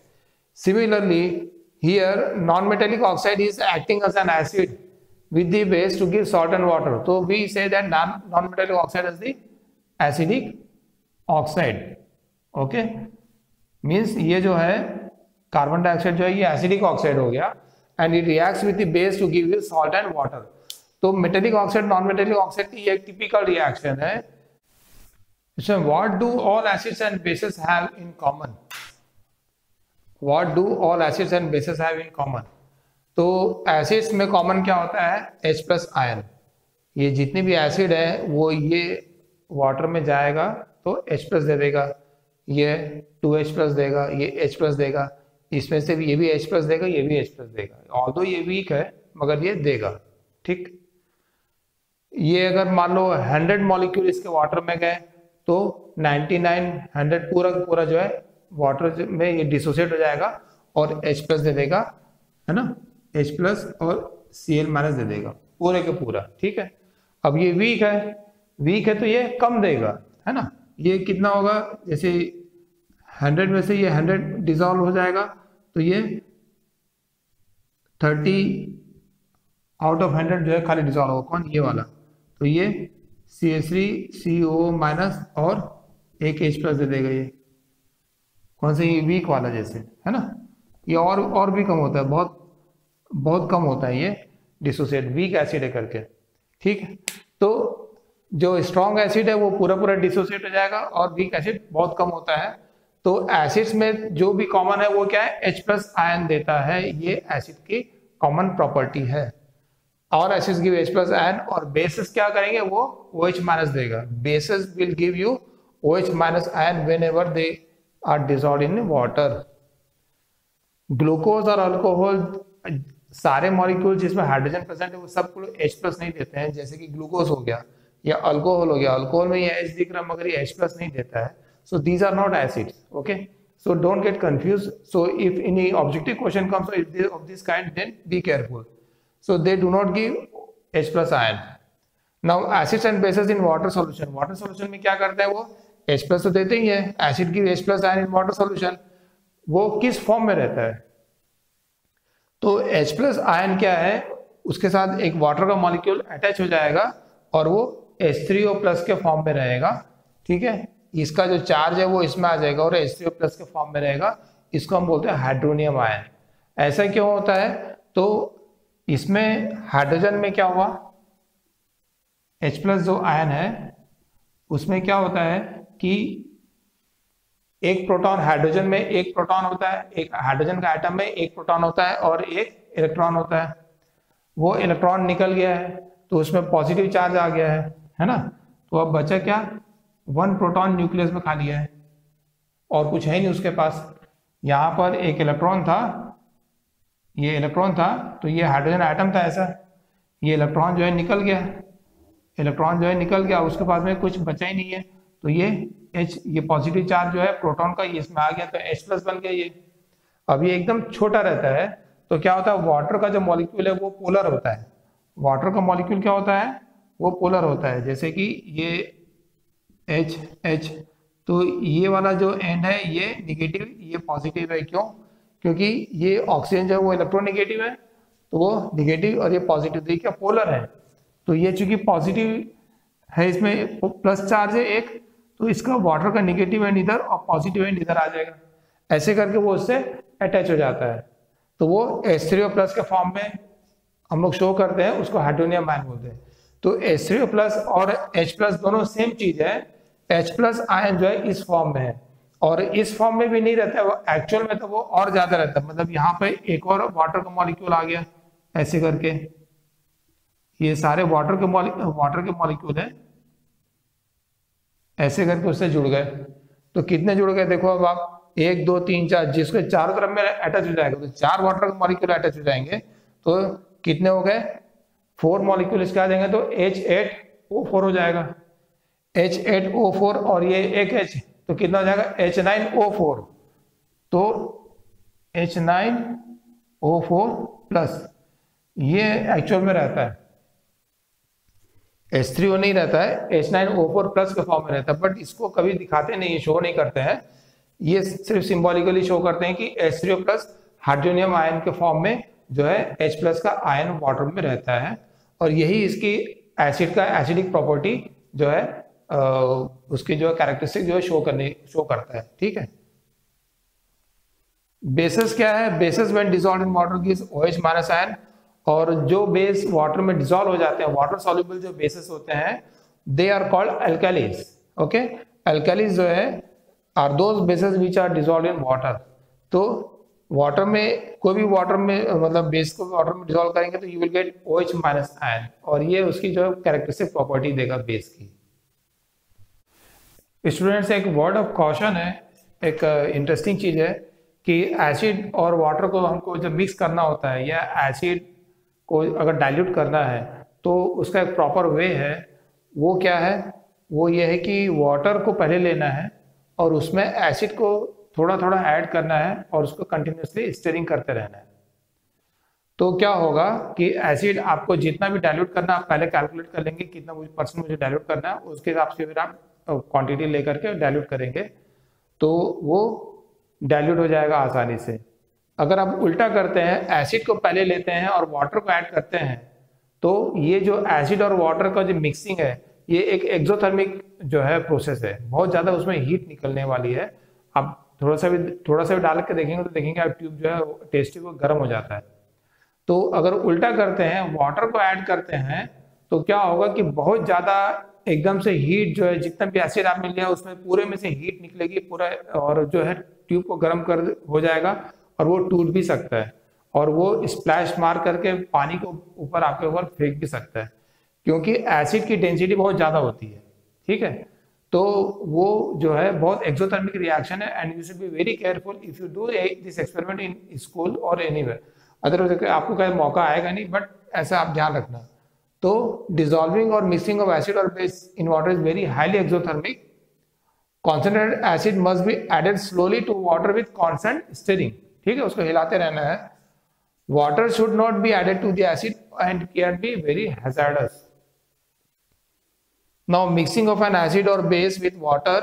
Similarly, here non-metallic oxide is acting as an acid with the base to give salt and water. So we say that non-metallic oxide is the acidic oxide. Okay, means ये जो है carbon dioxide जो है ये acidic oxide हो गया and it reacts with the base to give you salt and water. तो metallic oxide non metallic oxide की एक टिपिकल रिएक्शन है। So what do all acids and bases have in common? What do all acids and bases have in common? तो acids में common क्या होता है, H+ ion. ये जितनी भी एसिड है वो ये वाटर में जाएगा तो H+ दे देगा, ये 2H+ देगा, ये H+ देगा, इसमें से भी ये भी H+ देगा, ये भी H+ देगा। ऑल्दो ये वीक है मगर ये देगा। ठीक, ये अगर मान लो 100 मॉलिक्यूल इसके वाटर में गए तो 99 100 पूरा जो है वाटर में ये डिसोसिएट हो जाएगा और H+ दे देगा, है ना, H+ और Cl- दे देगा पूरे के पूरा। ठीक है, अब ये वीक है तो ये कम देगा, है ना। ये कितना होगा, जैसे 100 में से ये 100 डिसॉल्व हो जाएगा तो ये 30 आउट ऑफ 100 जो है खाली डिजॉल्व होगा। कौन? ये वाला। तो ये CH3CO माइनस और एक H प्लस दे देगा। ये कौन सा? ये वीक वाला जैसे है ना। ये और भी कम होता है, बहुत बहुत कम होता है ये डिसोसिएट, वीक एसिड है करके। ठीक है, तो जो स्ट्रॉन्ग एसिड है वो पूरा पूरा डिसोसिएट हो जाएगा और वीक एसिड बहुत कम होता है। तो एसिड्स में जो भी कॉमन है वो क्या है? H प्लस आयन देता है। ये एसिड की कॉमन प्रॉपर्टी है। और acids give H plus ion, और बेसिस क्या करेंगे? वो OH माइनस देगा। Bases will give you OH minus ion whenever they are dissolved in water. Glucose और अल्कोहल, सारे मॉलिक्यूल जिसमें हाइड्रोजन प्रेजेंट है वो सब H प्लस नहीं देते हैं। जैसे कि ग्लूकोज हो गया या अल्कोहल हो गया, अल्कोहल में ये H दिख रहा है मगर ये H प्लस नहीं देता है। So these are not acids, okay? So don't get confused. So if any objective question comes of this kind, then be careful. So they do not give H plus ion. Now acids and bases in water solution. Water solution में क्या करते हैं वो? H plus तो देते ही है। Acid give H plus ion in water solution. वो किस फॉर्म में रहता है? तो H plus ion क्या है? उसके साथ एक वाटर का मॉलिक्यूल अटैच हो जाएगा और वो H3O प्लस के फॉर्म में रहेगा। ठीक है, इसका जो चार्ज है वो इसमें आ जाएगा और H3O प्लस के फॉर्म में रहेगा। इसको हम बोलते हैं हाइड्रोनियम आयन। ऐसा क्यों होता है? तो इसमें हाइड्रोजन में क्या हुआ? H प्लस जो आयन है उसमें क्या होता है कि एक प्रोटॉन, हाइड्रोजन में एक प्रोटॉन होता है, एक हाइड्रोजन का एटम में एक प्रोटॉन होता है और एक इलेक्ट्रॉन होता है। वो इलेक्ट्रॉन निकल गया है तो उसमें पॉजिटिव चार्ज आ गया है ना। तो अब बचा क्या? 1 प्रोटॉन न्यूक्लियस में खा लिया है और कुछ है नहीं उसके पास। यहाँ पर एक इलेक्ट्रॉन था, ये इलेक्ट्रॉन था, तो ये हाइड्रोजन एटम था ऐसा। ये इलेक्ट्रॉन जो है निकल गया, इलेक्ट्रॉन जो है निकल गया, उसके पास में कुछ बचा ही नहीं है। तो ये पॉजिटिव चार्ज जो है प्रोटॉन का ये इसमें आ गया तो H प्लस बन गया ये। अब ये एकदम छोटा रहता है तो क्या होता है? वाटर का जो मॉलिक्यूल है वो पोलर होता है। वाटर का मॉलिक्यूल क्या होता है? वो पोलर होता है। जैसे कि ये H, तो ये वाला जो एंड है ये निगेटिव, ये पॉजिटिव है। क्यों? क्योंकि ये ऑक्सीजन जो है वो इलेक्ट्रोनेगेटिव है तो वो निगेटिव और ये पॉजिटिव, तो ये क्या पोलर है। तो ये चूंकि पॉजिटिव है, इसमें प्लस चार्ज है एक, तो इसका वाटर का निगेटिव एंड इधर और पॉजिटिव एंड इधर आ जाएगा। ऐसे करके वो उससे अटैच हो जाता है तो वो H3O प्लस के फॉर्म में हम लोग शो करते हैं, उसको हाइड्रोनियम आयन बोलते हैं। तो H3O प्लस और H प्लस दोनों सेम चीज है। H प्लस आयन जो है इस फॉर्म में है और इस फॉर्म में भी नहीं रहता है वो, एक्चुअल में तो वो और ज्यादा रहता है। मतलब यहाँ पे एक और वाटर का मॉलिक्यूल आ गया ऐसे करके, ये सारे वाटर के मॉलिक्यूल है ऐसे करके उससे जुड़ गए। तो कितने जुड़ गए देखो अब आप, 1 2 3 4, जिसके चारों तरफ में अटैच हो जाएगा तो 4 वाटर के मॉलिक्यूल अटैच हो जाएंगे। तो कितने हो गए? 4 मॉलिक्यूल इसके आ जाएंगे तो H8O4 हो जाएगा। H8O4 और ये एक H, तो कितना हो जाएगा? H9O4। तो H9O4 प्लस ये एक्चुअल में रहता है, H3O नहीं रहता है, H9O4 प्लस के फॉर्म में रहता है। बट इसको कभी दिखाते नहीं, शो नहीं करते हैं, ये सिर्फ सिंबॉलिकली शो करते हैं कि H3O प्लस हाइड्रोनियम आयन के फॉर्म में जो है H प्लस का आयन वाटर में रहता है। और यही इसकी एसिड का एसिडिक प्रॉपर्टी जो है उसकी जो कैरेक्टरिस्टिक जो है शो करता है। ठीक है, बेसिस क्या है? Basis when dissolved in water gives OH minus ion. और जो बेस वाटर में डिसॉल्व हो जाते हैं, वाटर सॉल्युबल जो बेसिस होते हैं, they are called alkalis. Okay, alkalis जो है are those bases which are dissolved in water. तो वाटर में कोई भी वाटर में मतलब बेस को वाटर में डिसॉल्व करेंगे तो you will get OH minus ion, और ये उसकी जो कैरेक्टरिस्टिक प्रॉपर्टी देगा बेस की। स्टूडेंट्स, एक वर्ड ऑफ कॉशन है, एक इंटरेस्टिंग चीज है कि एसिड और वाटर को हमको जब मिक्स करना होता है या एसिड को अगर डाइल्यूट करना है तो उसका एक प्रॉपर वे है। वो क्या है? वो ये है कि वाटर को पहले लेना है और उसमें एसिड को थोड़ा थोड़ा ऐड करना है और उसको कंटिन्यूसली स्टीयरिंग करते रहना है। तो क्या होगा कि एसिड आपको जितना भी डाइल्यूट करना आप पहले कैलकुलेट कर लेंगे कितना परसेंट मुझे डाइल्यूट करना है, उसके हिसाब से फिर आप क्वांटिटी लेकर के डाइल्यूट करेंगे तो वो डाइल्यूट हो जाएगा आसानी से। अगर आप उल्टा करते हैं, एसिड को पहले लेते हैं और वाटर को ऐड करते हैं, तो ये जो एसिड और वाटर का जो मिक्सिंग है ये एक एक्सोथर्मिक जो है प्रोसेस है, बहुत ज्यादा उसमें हीट निकलने वाली है। आप थोड़ा सा भी डाल के देखेंगे तो देखेंगे आप ट्यूब जो है टेस्टी को गर्म हो जाता है। तो अगर उल्टा करते हैं, वाटर को ऐड करते हैं, तो क्या होगा कि बहुत ज्यादा एकदम से हीट जो है, जितना भी एसिड आपने लिया उसमें पूरे में से हीट निकलेगी पूरा, और जो है ट्यूब को गर्म कर हो जाएगा और वो टूट भी सकता है और वो स्प्लैश मार करके पानी को ऊपर आपके ऊपर फेंक भी सकता है, क्योंकि एसिड की डेंसिटी बहुत ज्यादा होती है। ठीक है, तो वो जो है बहुत एक्सोथर्मिक रिएक्शन है and you should be very careful if you do this experiment in school और एनीवेयर। अदरवाइज आपको कहीं मौका आएगा नहीं, बट ऐसा आप ध्यान रखना। तो डिसॉल्विंग और मिक्सिंग ऑफ एसिड और base in water is very highly exothermic. Concentrated acid must be added slowly to water with constant stirring. ठीक है, उसको हिलाते रहना है। Water should not be added to the acid and can be very hazardous. Now mixing of an acid or base with water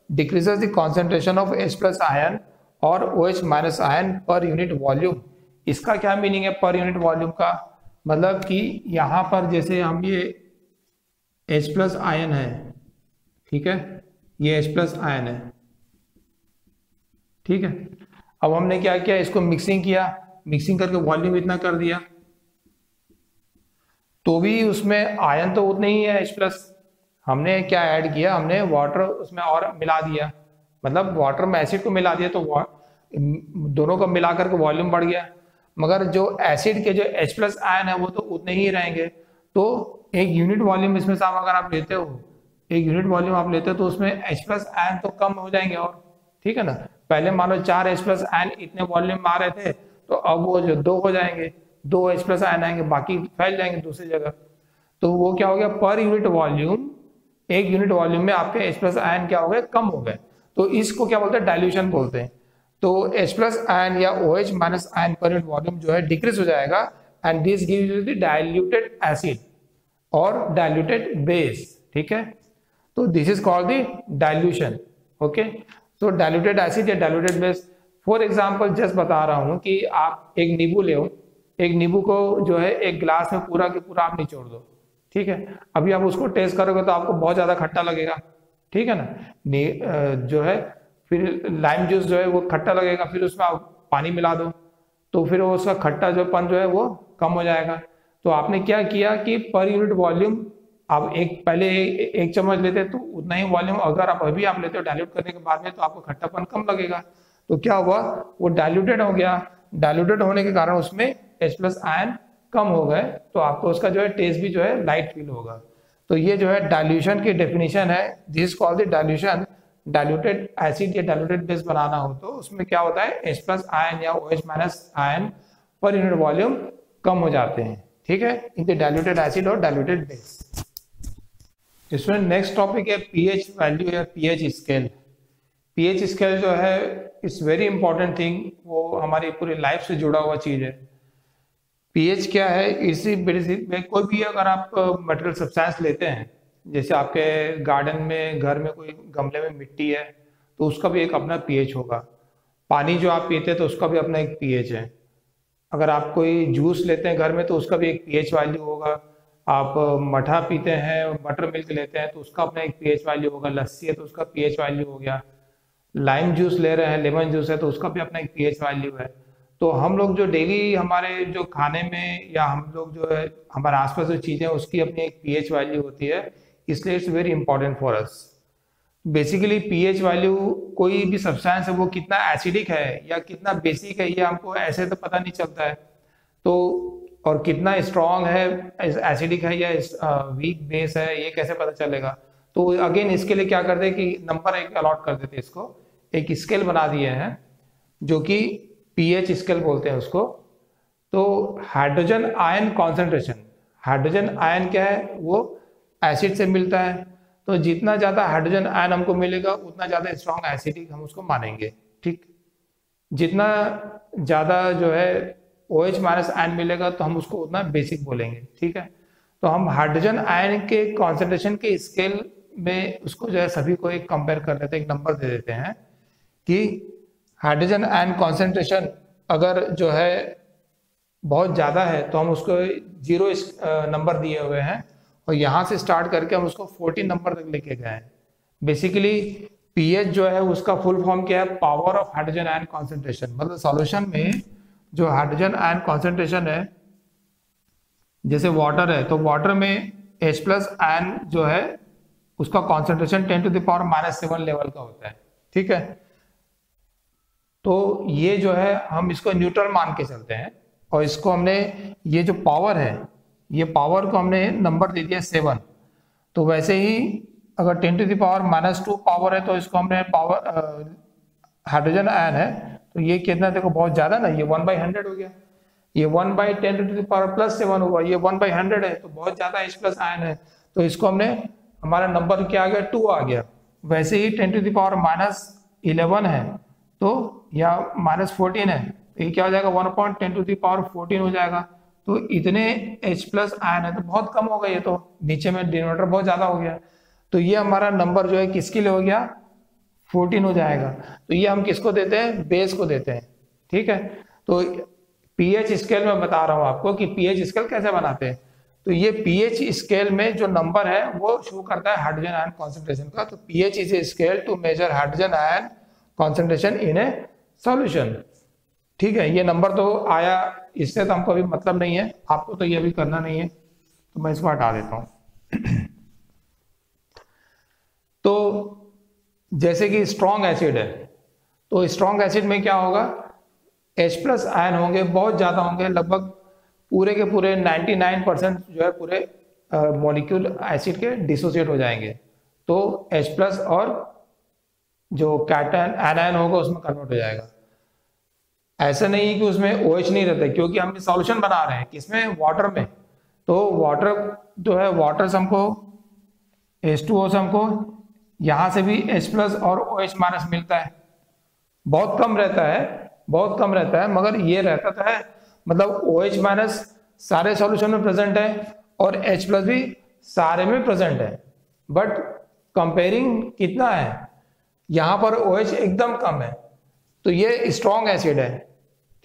decreases the concentration of H plus ion or OH minus ion per unit volume। इसका क्या meaning है पर unit volume का? मतलब कि यहाँ पर जैसे हम ये H प्लस आयन है, ठीक है, ये H प्लस आयन है, ठीक है। अब हमने क्या किया, इसको मिक्सिंग किया, मिक्सिंग करके वॉल्यूम इतना कर दिया, तो भी उसमें आयन तो उतने ही है H प्लस। हमने क्या ऐड किया, हमने वाटर उसमें और मिला दिया, मतलब वाटर में एसिड को मिला दिया, तो दोनों को मिला करके वॉल्यूम बढ़ गया। मगर जो एसिड के जो H प्लस आयन है वो तो उतने ही रहेंगे। तो एक यूनिट वॉल्यूम इसमें से अगर आप लेते हो, एक यूनिट वॉल्यूम आप लेते हो तो उसमें H प्लस आयन तो कम हो जाएंगे और, ठीक है ना। पहले मान लो 4 H प्लस आयन इतने वॉल्यूम में आ रहे थे, तो अब वो जो 2 हो जाएंगे, 2 H प्लस आयन आएंगे, बाकी फैल जाएंगे दूसरी जगह। तो वो क्या हो गया, पर यूनिट वॉल्यूम, एक यूनिट वॉल्यूम में आपके H प्लस आयन क्या हो गए, कम हो गए। तो इसको क्या बोलते हैं, डाइल्यूशन बोलते हैं। तो H प्लस आयन या OH minus ion per unit volume जो है डिक्रीज हो जाएगा and this gives you the diluted acid और डाइल्यूटेड बेस। ठीक है, तो this is called the dilution. Okay, तो डाइल्यूटेड एसिड या diluted base, for example just बता रहा हूं कि आप एक नींबू ले, एक नींबू को जो है एक गिलास में पूरा के पूरा आप निचोड़ दो, ठीक है। अभी आप उसको टेस्ट करोगे तो आपको बहुत ज्यादा खट्टा लगेगा, ठीक है ना। जो है फिर लाइम जूस जो है वो खट्टा लगेगा, फिर उसमें आप पानी मिला दो तो फिर वो उसका खट्टा जो पन जो है वो कम हो जाएगा। तो आपने क्या किया कि पर यूनिट वॉल्यूम आप पहले एक चम्मच लेते तो उतना ही वॉल्यूम अगर आप अभी आप लेते हो डाइल्यूट करने के बाद में, तो आपको खट्टापन कम लगेगा। तो क्या हुआ, वो डाइल्यूटेड हो गया। डाइल्यूटेड होने के कारण उसमें H प्लस आयन कम हो गए, तो आपको उसका जो है टेस्ट भी जो है लाइट फील होगा। तो ये जो है डाइल्यूशन की डेफिनेशन है, this called the dilution. Diluted acid या डाइल्यूटेड बेस बनाना हो तो उसमें क्या होता है, H प्लस आयन या OH minus ion per unit volume कम हो जाते हैं, ठीक है, इन द डाइल्यूटेड एसिड और डाइल्यूटेड बेस। इसमें नेक्स्ट टॉपिक है पीएच वैल्यू या पीएच स्केल। पीएच स्केल जो है इट्स वेरी इंपॉर्टेंट थिंग, वो हमारी पूरी लाइफ से जुड़ा हुआ चीज है। पीएच क्या है, इसी बेसिस में कोई भी अगर आप मटेरियल सब्सटेंस लेते हैं, जैसे आपके गार्डन में, घर में कोई गमले में मिट्टी है, तो उसका भी एक अपना पीएच होगा। पानी जो आप पीते हैं तो उसका भी अपना एक पीएच है। अगर आप कोई जूस लेते हैं घर में तो उसका भी एक पीएच वैल्यू होगा। आप मठा पीते हैं, बटर मिल्क लेते हैं तो उसका अपना एक पीएच वैल्यू होगा। लस्सी है तो उसका पीएच वैल्यू हो गया। लाइम जूस ले रहे हैं, लेमन जूस है तो उसका भी अपना एक पीएच वैल्यू है। तो हम लोग जो डेली हमारे जो खाने में या हम लोग जो है हमारे आसपास जो चीजें उसकी अपनी एक पीएच वैल्यू होती है, इसलिए it's very important for us. Basically pH value, कोई भी सब्सटेंस है वो कितना एसिडिक है या कितना बेसिक है ये हमको ऐसे तो पता नहीं चलता है। तो और कितना स्ट्रॉन्ग है, एसिडिक है या वीक बेस है, ये कैसे पता चलेगा। तो अगेन इसके लिए क्या करते हैं कि नंबर एक अलॉट कर देते हैं, इसको एक स्केल बना दिए हैं जो कि पीएच स्केल बोलते हैं उसको। तो hydrogen ion concentration, hydrogen ion क्या है, वो एसिड से मिलता है। तो जितना ज्यादा हाइड्रोजन आयन हमको मिलेगा उतना ज्यादा स्ट्रॉन्ग एसिडिक हम उसको मानेंगे, ठीक। जितना ज्यादा जो है OH माइनस आयन मिलेगा तो हम उसको उतना बेसिक बोलेंगे, ठीक है। तो हम हाइड्रोजन आयन के कॉन्सेंट्रेशन के स्केल में उसको जो है सभी को एक कंपेयर कर लेते हैं, एक नंबर दे देते हैं कि हाइड्रोजन आयन कॉन्सेंट्रेशन अगर जो है बहुत ज़्यादा है तो हम उसको 0 नंबर दिए हुए हैं, और यहाँ से स्टार्ट करके हम उसको 14 नंबर तक लेके गए हैं। बेसिकली पीएच जो है उसका फुल फॉर्म क्या है, power of hydrogen ion concentration. मतलब सॉल्यूशन में जो हाइड्रोजन आयन कॉन्सेंट्रेशन है, जैसे वाटर है तो वाटर में H+ आयन जो है उसका कॉन्सेंट्रेशन 10⁻⁻7 लेवल का होता है, ठीक है। तो ये जो है हम इसको न्यूट्रल मान के चलते हैं, और इसको हमने ये जो पावर है, ये पावर को हमने नंबर दे दिया 7। तो वैसे ही अगर 10⁻⁻2 पावर है तो इसको हमने पावर हाइड्रोजन आयन है तो ये कितना, देखो बहुत ज्यादा ना, ये 1/100 हो गया। ये 1/10⁻+7 हुआ, ये 1/100 है तो बहुत ज्यादा H+ आयन है, तो इसको हमने, हमारा नंबर क्या आ गया, 2 आ गया। वैसे ही 10⁻11 है तो या -14 है तो ये क्या हो जाएगा, 1/10⁻14 हो जाएगा। तो इतने H+ आयन है तो बहुत कम हो गया, ये तो नीचे में डिनोमिनेटर बहुत ज्यादा हो गया। तो ये हमारा नंबर जो है किसके लिए हो गया, 14 हो जाएगा। तो ये हम किसको देते हैं, बेस को देते हैं, ठीक है। तो पीएच स्केल में बता रहा हूं आपको कि पीएच स्केल कैसे बनाते हैं। तो ये पीएच स्केल में जो नंबर है वो शो करता है हाइड्रोजन आयन कॉन्सेंट्रेशन का। तो pH is a scale to measure hydrogen ion concentration in a solution, ठीक है। ये नंबर तो आया, इससे तो हमको अभी मतलब नहीं है, आपको तो ये अभी करना नहीं है, तो मैं इसको हटा देता हूं। तो जैसे कि स्ट्रॉन्ग एसिड है, तो स्ट्रॉन्ग एसिड में क्या होगा, H+ आयन होंगे, बहुत ज्यादा होंगे, लगभग पूरे के पूरे 99% जो है पूरे मॉलिक्यूल एसिड के डिसोसिएट हो जाएंगे। तो H+ और जो कैटायन एनायन होगा उसमें कन्वर्ट हो जाएगा। ऐसा नहीं है कि उसमें OH नहीं रहता, क्योंकि हम सॉल्यूशन बना रहे हैं किसमें, वाटर में। तो वाटर जो है, वाटर से हमको H2O से हमको यहाँ से भी H+ और OH- मिलता है, बहुत कम रहता है, बहुत कम रहता है, मगर ये रहता तो है। मतलब OH- सारे सॉल्यूशन में प्रेजेंट है और H+ भी सारे में प्रेजेंट है, बट कंपेयरिंग कितना है, यहाँ पर OH एकदम कम है, तो ये स्ट्रॉन्ग एसिड है,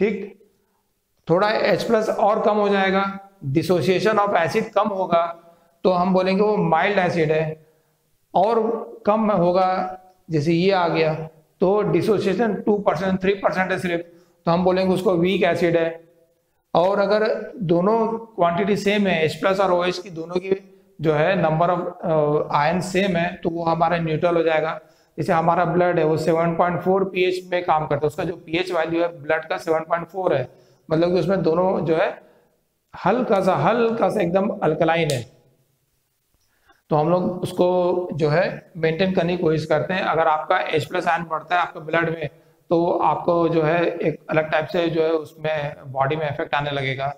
ठीक। थोड़ा H+ और कम हो जाएगा, डिसोसिएशन ऑफ एसिड कम होगा, तो हम बोलेंगे वो माइल्ड एसिड है। और कम होगा, जैसे ये आ गया तो डिसोसिएशन 2% 3% है सिर्फ, तो हम बोलेंगे उसको वीक एसिड है। और अगर दोनों क्वांटिटी सेम है, H+ और OH की दोनों की जो है नंबर ऑफ आयन सेम है, तो वो हमारा न्यूट्रल हो जाएगा। जैसे हमारा ब्लड है वो 7.4 pH में काम करता है, उसका जो pH वैल्यू है ब्लड का 7.4 है, मतलब कि उसमें दोनों जो है हल्का सा एकदम अल्कलाइन है। तो हम लोग उसको जो है मेंटेन करने की कोशिश करते हैं। अगर आपका H+ आयन बढ़ता है आपके ब्लड में, तो आपको जो है एक अलग टाइप से जो है उसमें बॉडी में इफेक्ट आने लगेगा।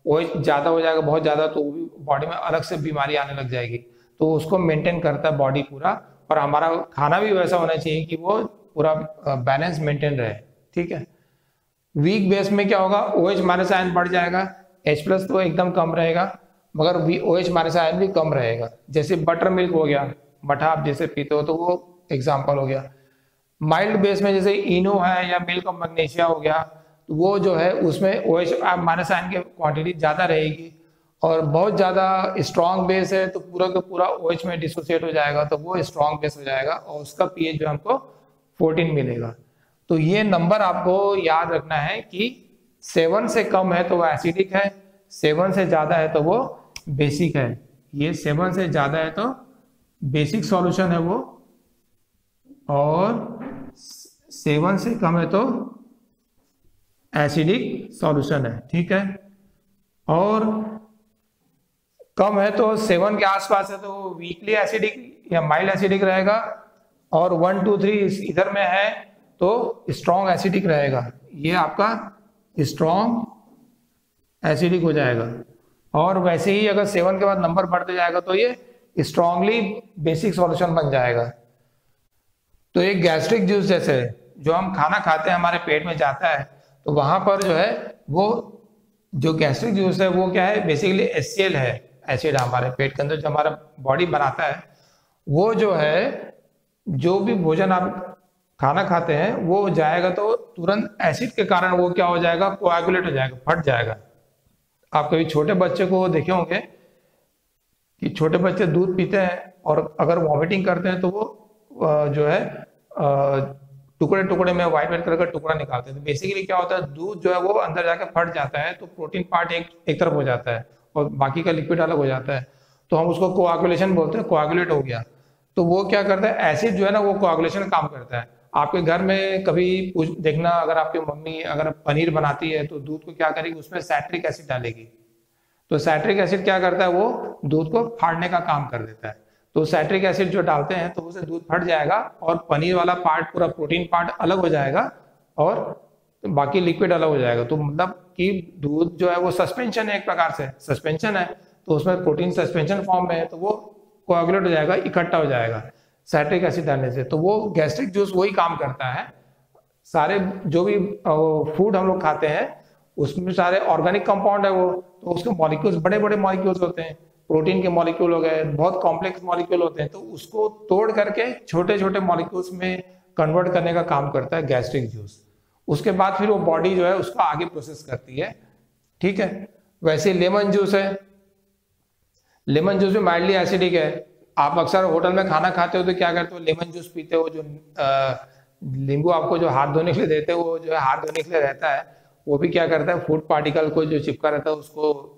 OH ज्यादा हो जाएगा, बहुत ज्यादा, तो बॉडी में अलग से बीमारी आने लग जाएगी। तो उसको मेंटेन करता है बॉडी पूरा, और हमारा खाना भी वैसा होना चाहिए कि वो पूरा बैलेंस मेंटेन रहे, ठीक है। वीक बेस में क्या होगा, OH- आयन बढ़ जाएगा, H+ तो एकदम कम रहेगा, मगर OH- आयन भी कम रहेगा। जैसे बटर मिल्क हो गया, मठा आप जैसे पीते हो तो वो एग्जाम्पल हो गया। माइल्ड बेस में जैसे इनो है या मिल्क ऑफ मैग्नीशिया हो गया, तो वो जो है उसमें OH- आयन की क्वांटिटी ज्यादा रहेगी। और बहुत ज्यादा स्ट्रॉन्ग बेस है तो पूरा का पूरा OH में डिसोसिएट हो जाएगा, तो वो स्ट्रॉन्ग बेस हो जाएगा और उसका pH जो हमको 14 मिलेगा। तो ये नंबर आपको याद रखना है कि 7 से कम है तो वो एसिडिक है, 7 से ज्यादा है तो वो बेसिक है। ये 7 से ज्यादा है तो बेसिक सॉल्यूशन है वो, और 7 से कम है तो एसिडिक सॉल्यूशन है, ठीक है। और कम है तो 7 के आसपास है तो वीकली एसिडिक या माइल्ड एसिडिक रहेगा, और 1 2 3 इधर में है तो स्ट्रॉन्ग एसिडिक रहेगा। ये आपका स्ट्रॉन्ग एसिडिक हो जाएगा। और वैसे ही अगर 7 के बाद नंबर बढ़ते जाएगा तो ये स्ट्रॉन्गली बेसिक सॉल्यूशन बन जाएगा। तो एक गैस्ट्रिक जूस जैसे जो हम खाना खाते हैं हमारे पेट में जाता है, तो वहां पर जो है वो जो गैस्ट्रिक जूस है वो क्या है, बेसिकली HCl है, एसिड हमारे पेट के अंदर जो हमारा बॉडी बनाता है। वो जो है जो भी भोजन आप खाना खाते हैं वो जाएगा तो तुरंत एसिड के कारण वो क्या हो जाएगा, कोआगुलेट हो जाएगा, फट जाएगा, आप कभी छोटे बच्चे को देखे होंगे कि छोटे बच्चे दूध पीते हैं और अगर वॉमिटिंग करते हैं तो वो जो है टुकड़े टुकड़े में व्हाइट व्हाइट कलर का टुकड़ा निकालते हैं। तो बेसिकली क्या होता है, दूध जो है वो अंदर जाके फट जाता है, तो प्रोटीन पार्ट एक तरफ हो जाता है और बाकी का लिक्विड अलग हो जाता है, तो हम उसको कोआगुलेशन बोलते हैं, कोआगुलेट हो गया। तो वो क्या करता है, एसिड जो है ना वो कोआगुलेशन का काम करता है। आपके घर में कभी देखना, अगर आपकी मम्मी अगर पनीर बनाती है तो दूध को क्या करेगी, उसमें सैट्रिक एसिड डालेगी। तो सैट्रिक एसिड क्या करता है, वो दूध को फाड़ने का काम कर देता है। तो सैट्रिक एसिड जो डालते हैं तो उसे दूध फट जाएगा और पनीर वाला पार्ट, पूरा प्रोटीन पार्ट अलग हो जाएगा और बाकी लिक्विड अलग हो जाएगा। तो मतलब कि दूध जो है वो सस्पेंशन है, एक प्रकार से सस्पेंशन है, तो उसमें प्रोटीन सस्पेंशन फॉर्म में है, तो वो कोआगुलेट हो जाएगा, इकट्ठा हो जाएगा सैट्रिक एसिड डालने से। तो वो गैस्ट्रिक जूस वही काम करता है। सारे जो भी फूड हम लोग खाते हैं उसमें सारे ऑर्गेनिक कंपाउंड है वो, तो उसके मॉलिक्यूल्स बड़े बड़े मॉलिक्यूल्स होते हैं, प्रोटीन के मॉलिक्यूल हो गए, बहुत कॉम्प्लेक्स मॉलिक्यूल होते हैं, तो उसको तोड़ करके छोटे छोटे मॉलिक्यूल्स में कन्वर्ट करने का काम करता है गैस्ट्रिक जूस। उसके बाद फिर वो बॉडी जो है उसका आगे प्रोसेस करती है। ठीक है, वैसे लेमन जूस है, लेमन जूस भी माइल्डली एसिडिक है। आप अक्सर होटल में खाना खाते हो तो क्या करते हो, लेमन जूस पीते हो, जो नींबू आपको जो हाथ धोने के लिए देते हो वो जो है हाथ धोने के लिए रहता है, वो भी क्या करता है, फूड पार्टिकल को जो चिपका रहता है उसको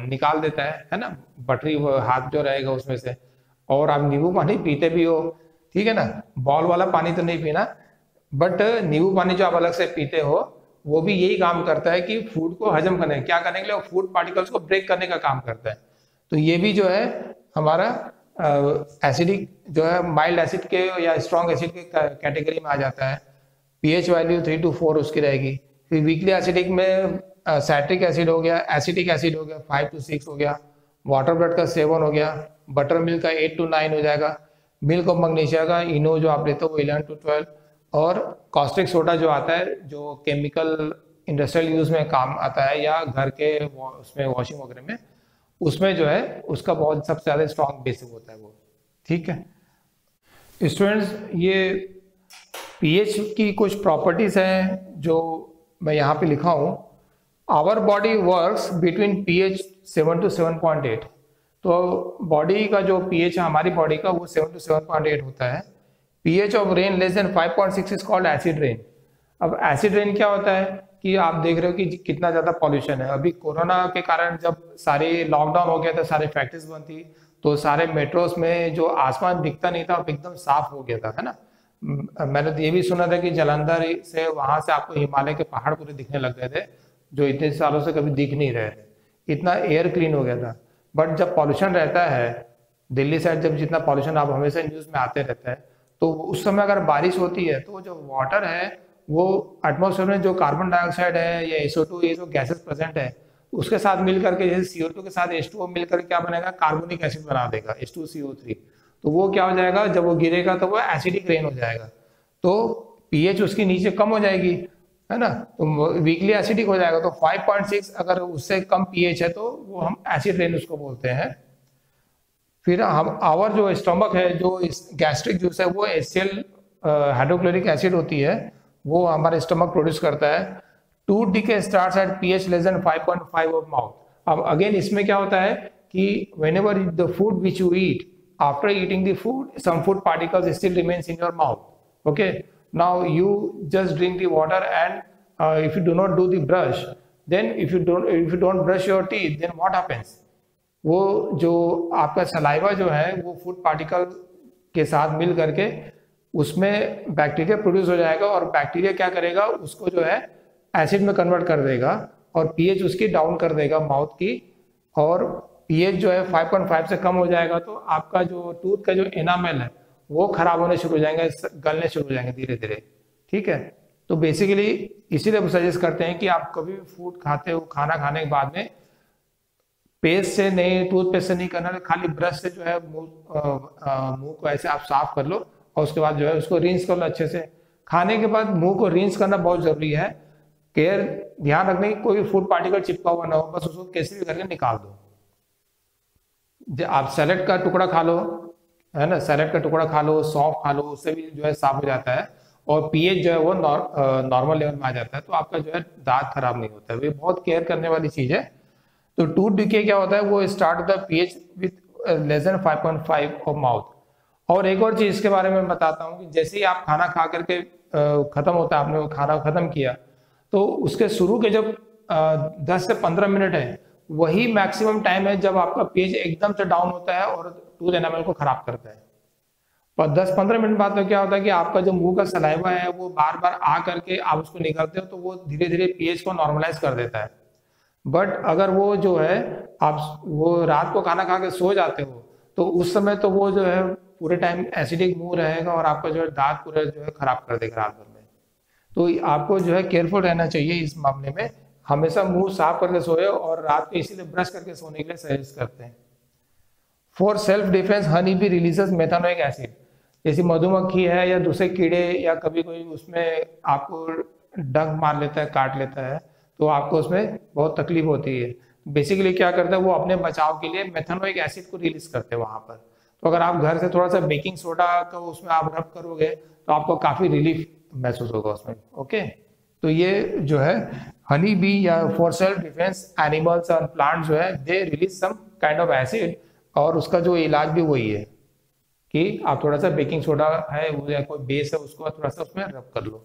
निकाल देता है ना, बटरी हाथ जो रहेगा उसमें से। और आप नींबू पानी पीते भी हो, ठीक है ना, बॉल वाला पानी तो नहीं पीना, बट नींबू पानी जो आप अलग से पीते हो वो भी यही काम करता है कि फूड को हजम करने, क्या करने के लिए, फूड पार्टिकल्स को ब्रेक करने का काम करता है। तो ये भी जो है हमारा एसिडिक जो है, माइल्ड एसिड के या स्ट्रॉन्ग एसिड के कैटेगरी में आ जाता है। पीएच वैल्यू 3 to 4 उसकी रहेगी। फिर वीकली एसिडिक में सैट्रिक एसिड हो गया, एसिटिक एसिड हो गया 5 to 6 हो गया, वाटर ब्लड का 7 हो गया, बटर मिल्क का 8 to 9 हो जाएगा, मिल्क ऑफ मैग्नीशिया का इनो जो आप लेते हो वो 11 to 12, और कॉस्टिक सोडा जो आता है जो केमिकल इंडस्ट्रियल यूज में काम आता है या घर के उसमें वॉशिंग वगैरह में, उसमें जो है उसका बहुत सबसे ज्यादा स्ट्रॉन्ग बेसिक होता है वो। ठीक है स्टूडेंट्स, ये पीएच की कुछ प्रॉपर्टीज हैं जो मैं यहाँ पे लिखा हूँ। Our body works between pH 7 to 7.8। तो बॉडी का जो पीएच है हमारी बॉडी का वो 7 to 7.8 होता है। PH of rain less than 5.6 is called acid rain. अब एसिड रेन क्या होता है कि आप देख रहे हो कि कितना ज्यादा पॉल्यूशन है। अभी कोरोना के कारण जब सारे लॉकडाउन हो गया था, सारे फैक्ट्रीज बंद थी, तो सारे मेट्रोस में जो आसमान दिखता नहीं था अब एकदम साफ हो गया था, है ना। मैंने तो ये भी सुना था कि जालंधर से वहां से आपको हिमालय के पहाड़ पूरे दिखने लग गए थे, जो इतने सालों से कभी दिख नहीं रहे थे, इतना एयर क्लीन हो गया था। बट जब पॉल्यूशन रहता है दिल्ली साइड, जब जितना पॉल्यूशन आप हमेशा न्यूज में आते रहता है, तो उस समय अगर बारिश होती है तो जो वाटर है वो एटमॉस्फेयर में जो कार्बन डाइऑक्साइड है या SO2, ये जो गैसेस प्रेजेंट है उसके साथ मिल करके, जैसे CO2 के साथ H2O मिलकर क्या बनेगा, कार्बोनिक एसिड बना देगा, H2CO3। तो वो क्या हो जाएगा, जब वो गिरेगा तो वो एसिडिक रेन हो जाएगा, तो पीएच उसकी नीचे कम हो जाएगी, है ना, तो वीकली एसिडिक हो जाएगा। तो 5.6 अगर उससे कम पीएच है तो वो हम एसिड रेन उसको बोलते हैं। फिर हम आवर जो स्टमक है, जो गैस्ट्रिक जूस है वो HCl हाइड्रोक्लोरिक एसिड होती है, वो हमारे स्टमक प्रोड्यूस करता है। Tooth decay starts at pH less than 5.5 of mouth. अब अगेन इसमें क्या होता है कि whenever the food which you eat, after eating the food some food particles still remains in your mouth. Okay, now you just drink the water and if you do not do the brush, then if you don't brush your teeth, then what happens, वो जो आपका saliva जो है वो food particle के साथ मिल करके उसमें बैक्टीरिया प्रोड्यूस हो जाएगा, और बैक्टीरिया क्या करेगा, उसको जो है एसिड में कन्वर्ट कर देगा और पीएच उसकी डाउन कर देगा माउथ की, और पीएच जो है 5.5 से कम हो जाएगा तो आपका जो टूथ का जो एनामेल है वो खराब होने शुरू हो जाएंगे, गलने शुरू हो जाएंगे धीरे धीरे। ठीक है, तो बेसिकली इसीलिए सजेस्ट करते हैं कि आप कभी भी फूड खाते हो, खाना खाने के बाद में पेस्ट से नहीं, टूथपेस्ट से नहीं करना, खाली ब्रश से जो है मुंह को ऐसे आप साफ कर लो, और उसके बाद जो है उसको रिंस कर लो अच्छे से। खाने के बाद मुंह को रिंस करना बहुत जरूरी है। केयर ध्यान रखने की कोई फूड पार्टिकल चिपका हुआ ना हो, बस उसको कैसे भी करके निकाल दो। आप सैलेड का टुकड़ा खा लो, है ना, सैलेड का टुकड़ा खा लो, सौंफ खा लो, उससे भी जो है साफ हो जाता है, और पीएच जो है वो नॉर्मल लेवल में आ जाता है, तो आपका जो है दांत खराब नहीं होता है। ये बहुत केयर करने वाली चीज है। तो टूथ डिके क्या होता है, वो start the pH with less than 5.5 of mouth. और एक और चीज इसके बारे में बताता हूँ कि जैसे ही आप खाना खा करके खत्म होता है, आपने वो खाना खत्म किया, तो उसके शुरू के जब 10 से 15 मिनट है, वही मैक्सिमम टाइम है जब आपका पीएच एकदम से डाउन होता है और टूथ एनामल को खराब करता है। पर 10-15 मिनट बाद तो क्या होता है कि आपका जो मुंह का सलाइवा है वो बार बार आ करके आप उसको निकालते हो, तो वो धीरे धीरे पीएच को नॉर्मलाइज कर देता है। बट अगर वो जो है, आप वो रात को खाना खा के सो जाते हो, तो उस समय तो वो जो है पूरे टाइम एसिडिक मुंह रहेगा और आपका जो है दांत पूरे जो है खराब कर देगा रात भर में। तो आपको जो है केयरफुल रहना चाहिए इस मामले में, हमेशा मुंह साफ करके सोए, और रात को इसीलिए ब्रश करके सोने के लिए सजेस्ट करते हैं। For self defence honey bee releases methanoic acid. जैसे मधुमक्खी है या दूसरे कीड़े या कभी कोई उसमें आपको डंक मार लेता है, काट लेता है, तो आपको उसमें बहुत तकलीफ होती है। बेसिकली क्या करता है, वो अपने बचाव के लिए मेथनोइक एसिड को रिलीज करते हैं वहां पर। तो अगर आप घर से थोड़ा सा बेकिंग सोडा का उसमें आप रब करोगे तो आपको काफी रिलीफ महसूस होगा उसमें। ओके, तो ये जो है हनी बी या फॉर सेल्फ डिफेंस एनिमल्स और प्लांट जो है they release some kind of acid, और उसका जो इलाज भी वही है कि आप थोड़ा सा बेकिंग सोडा है या कोई बेस है उसको थोड़ा सा उसमें रब कर लो।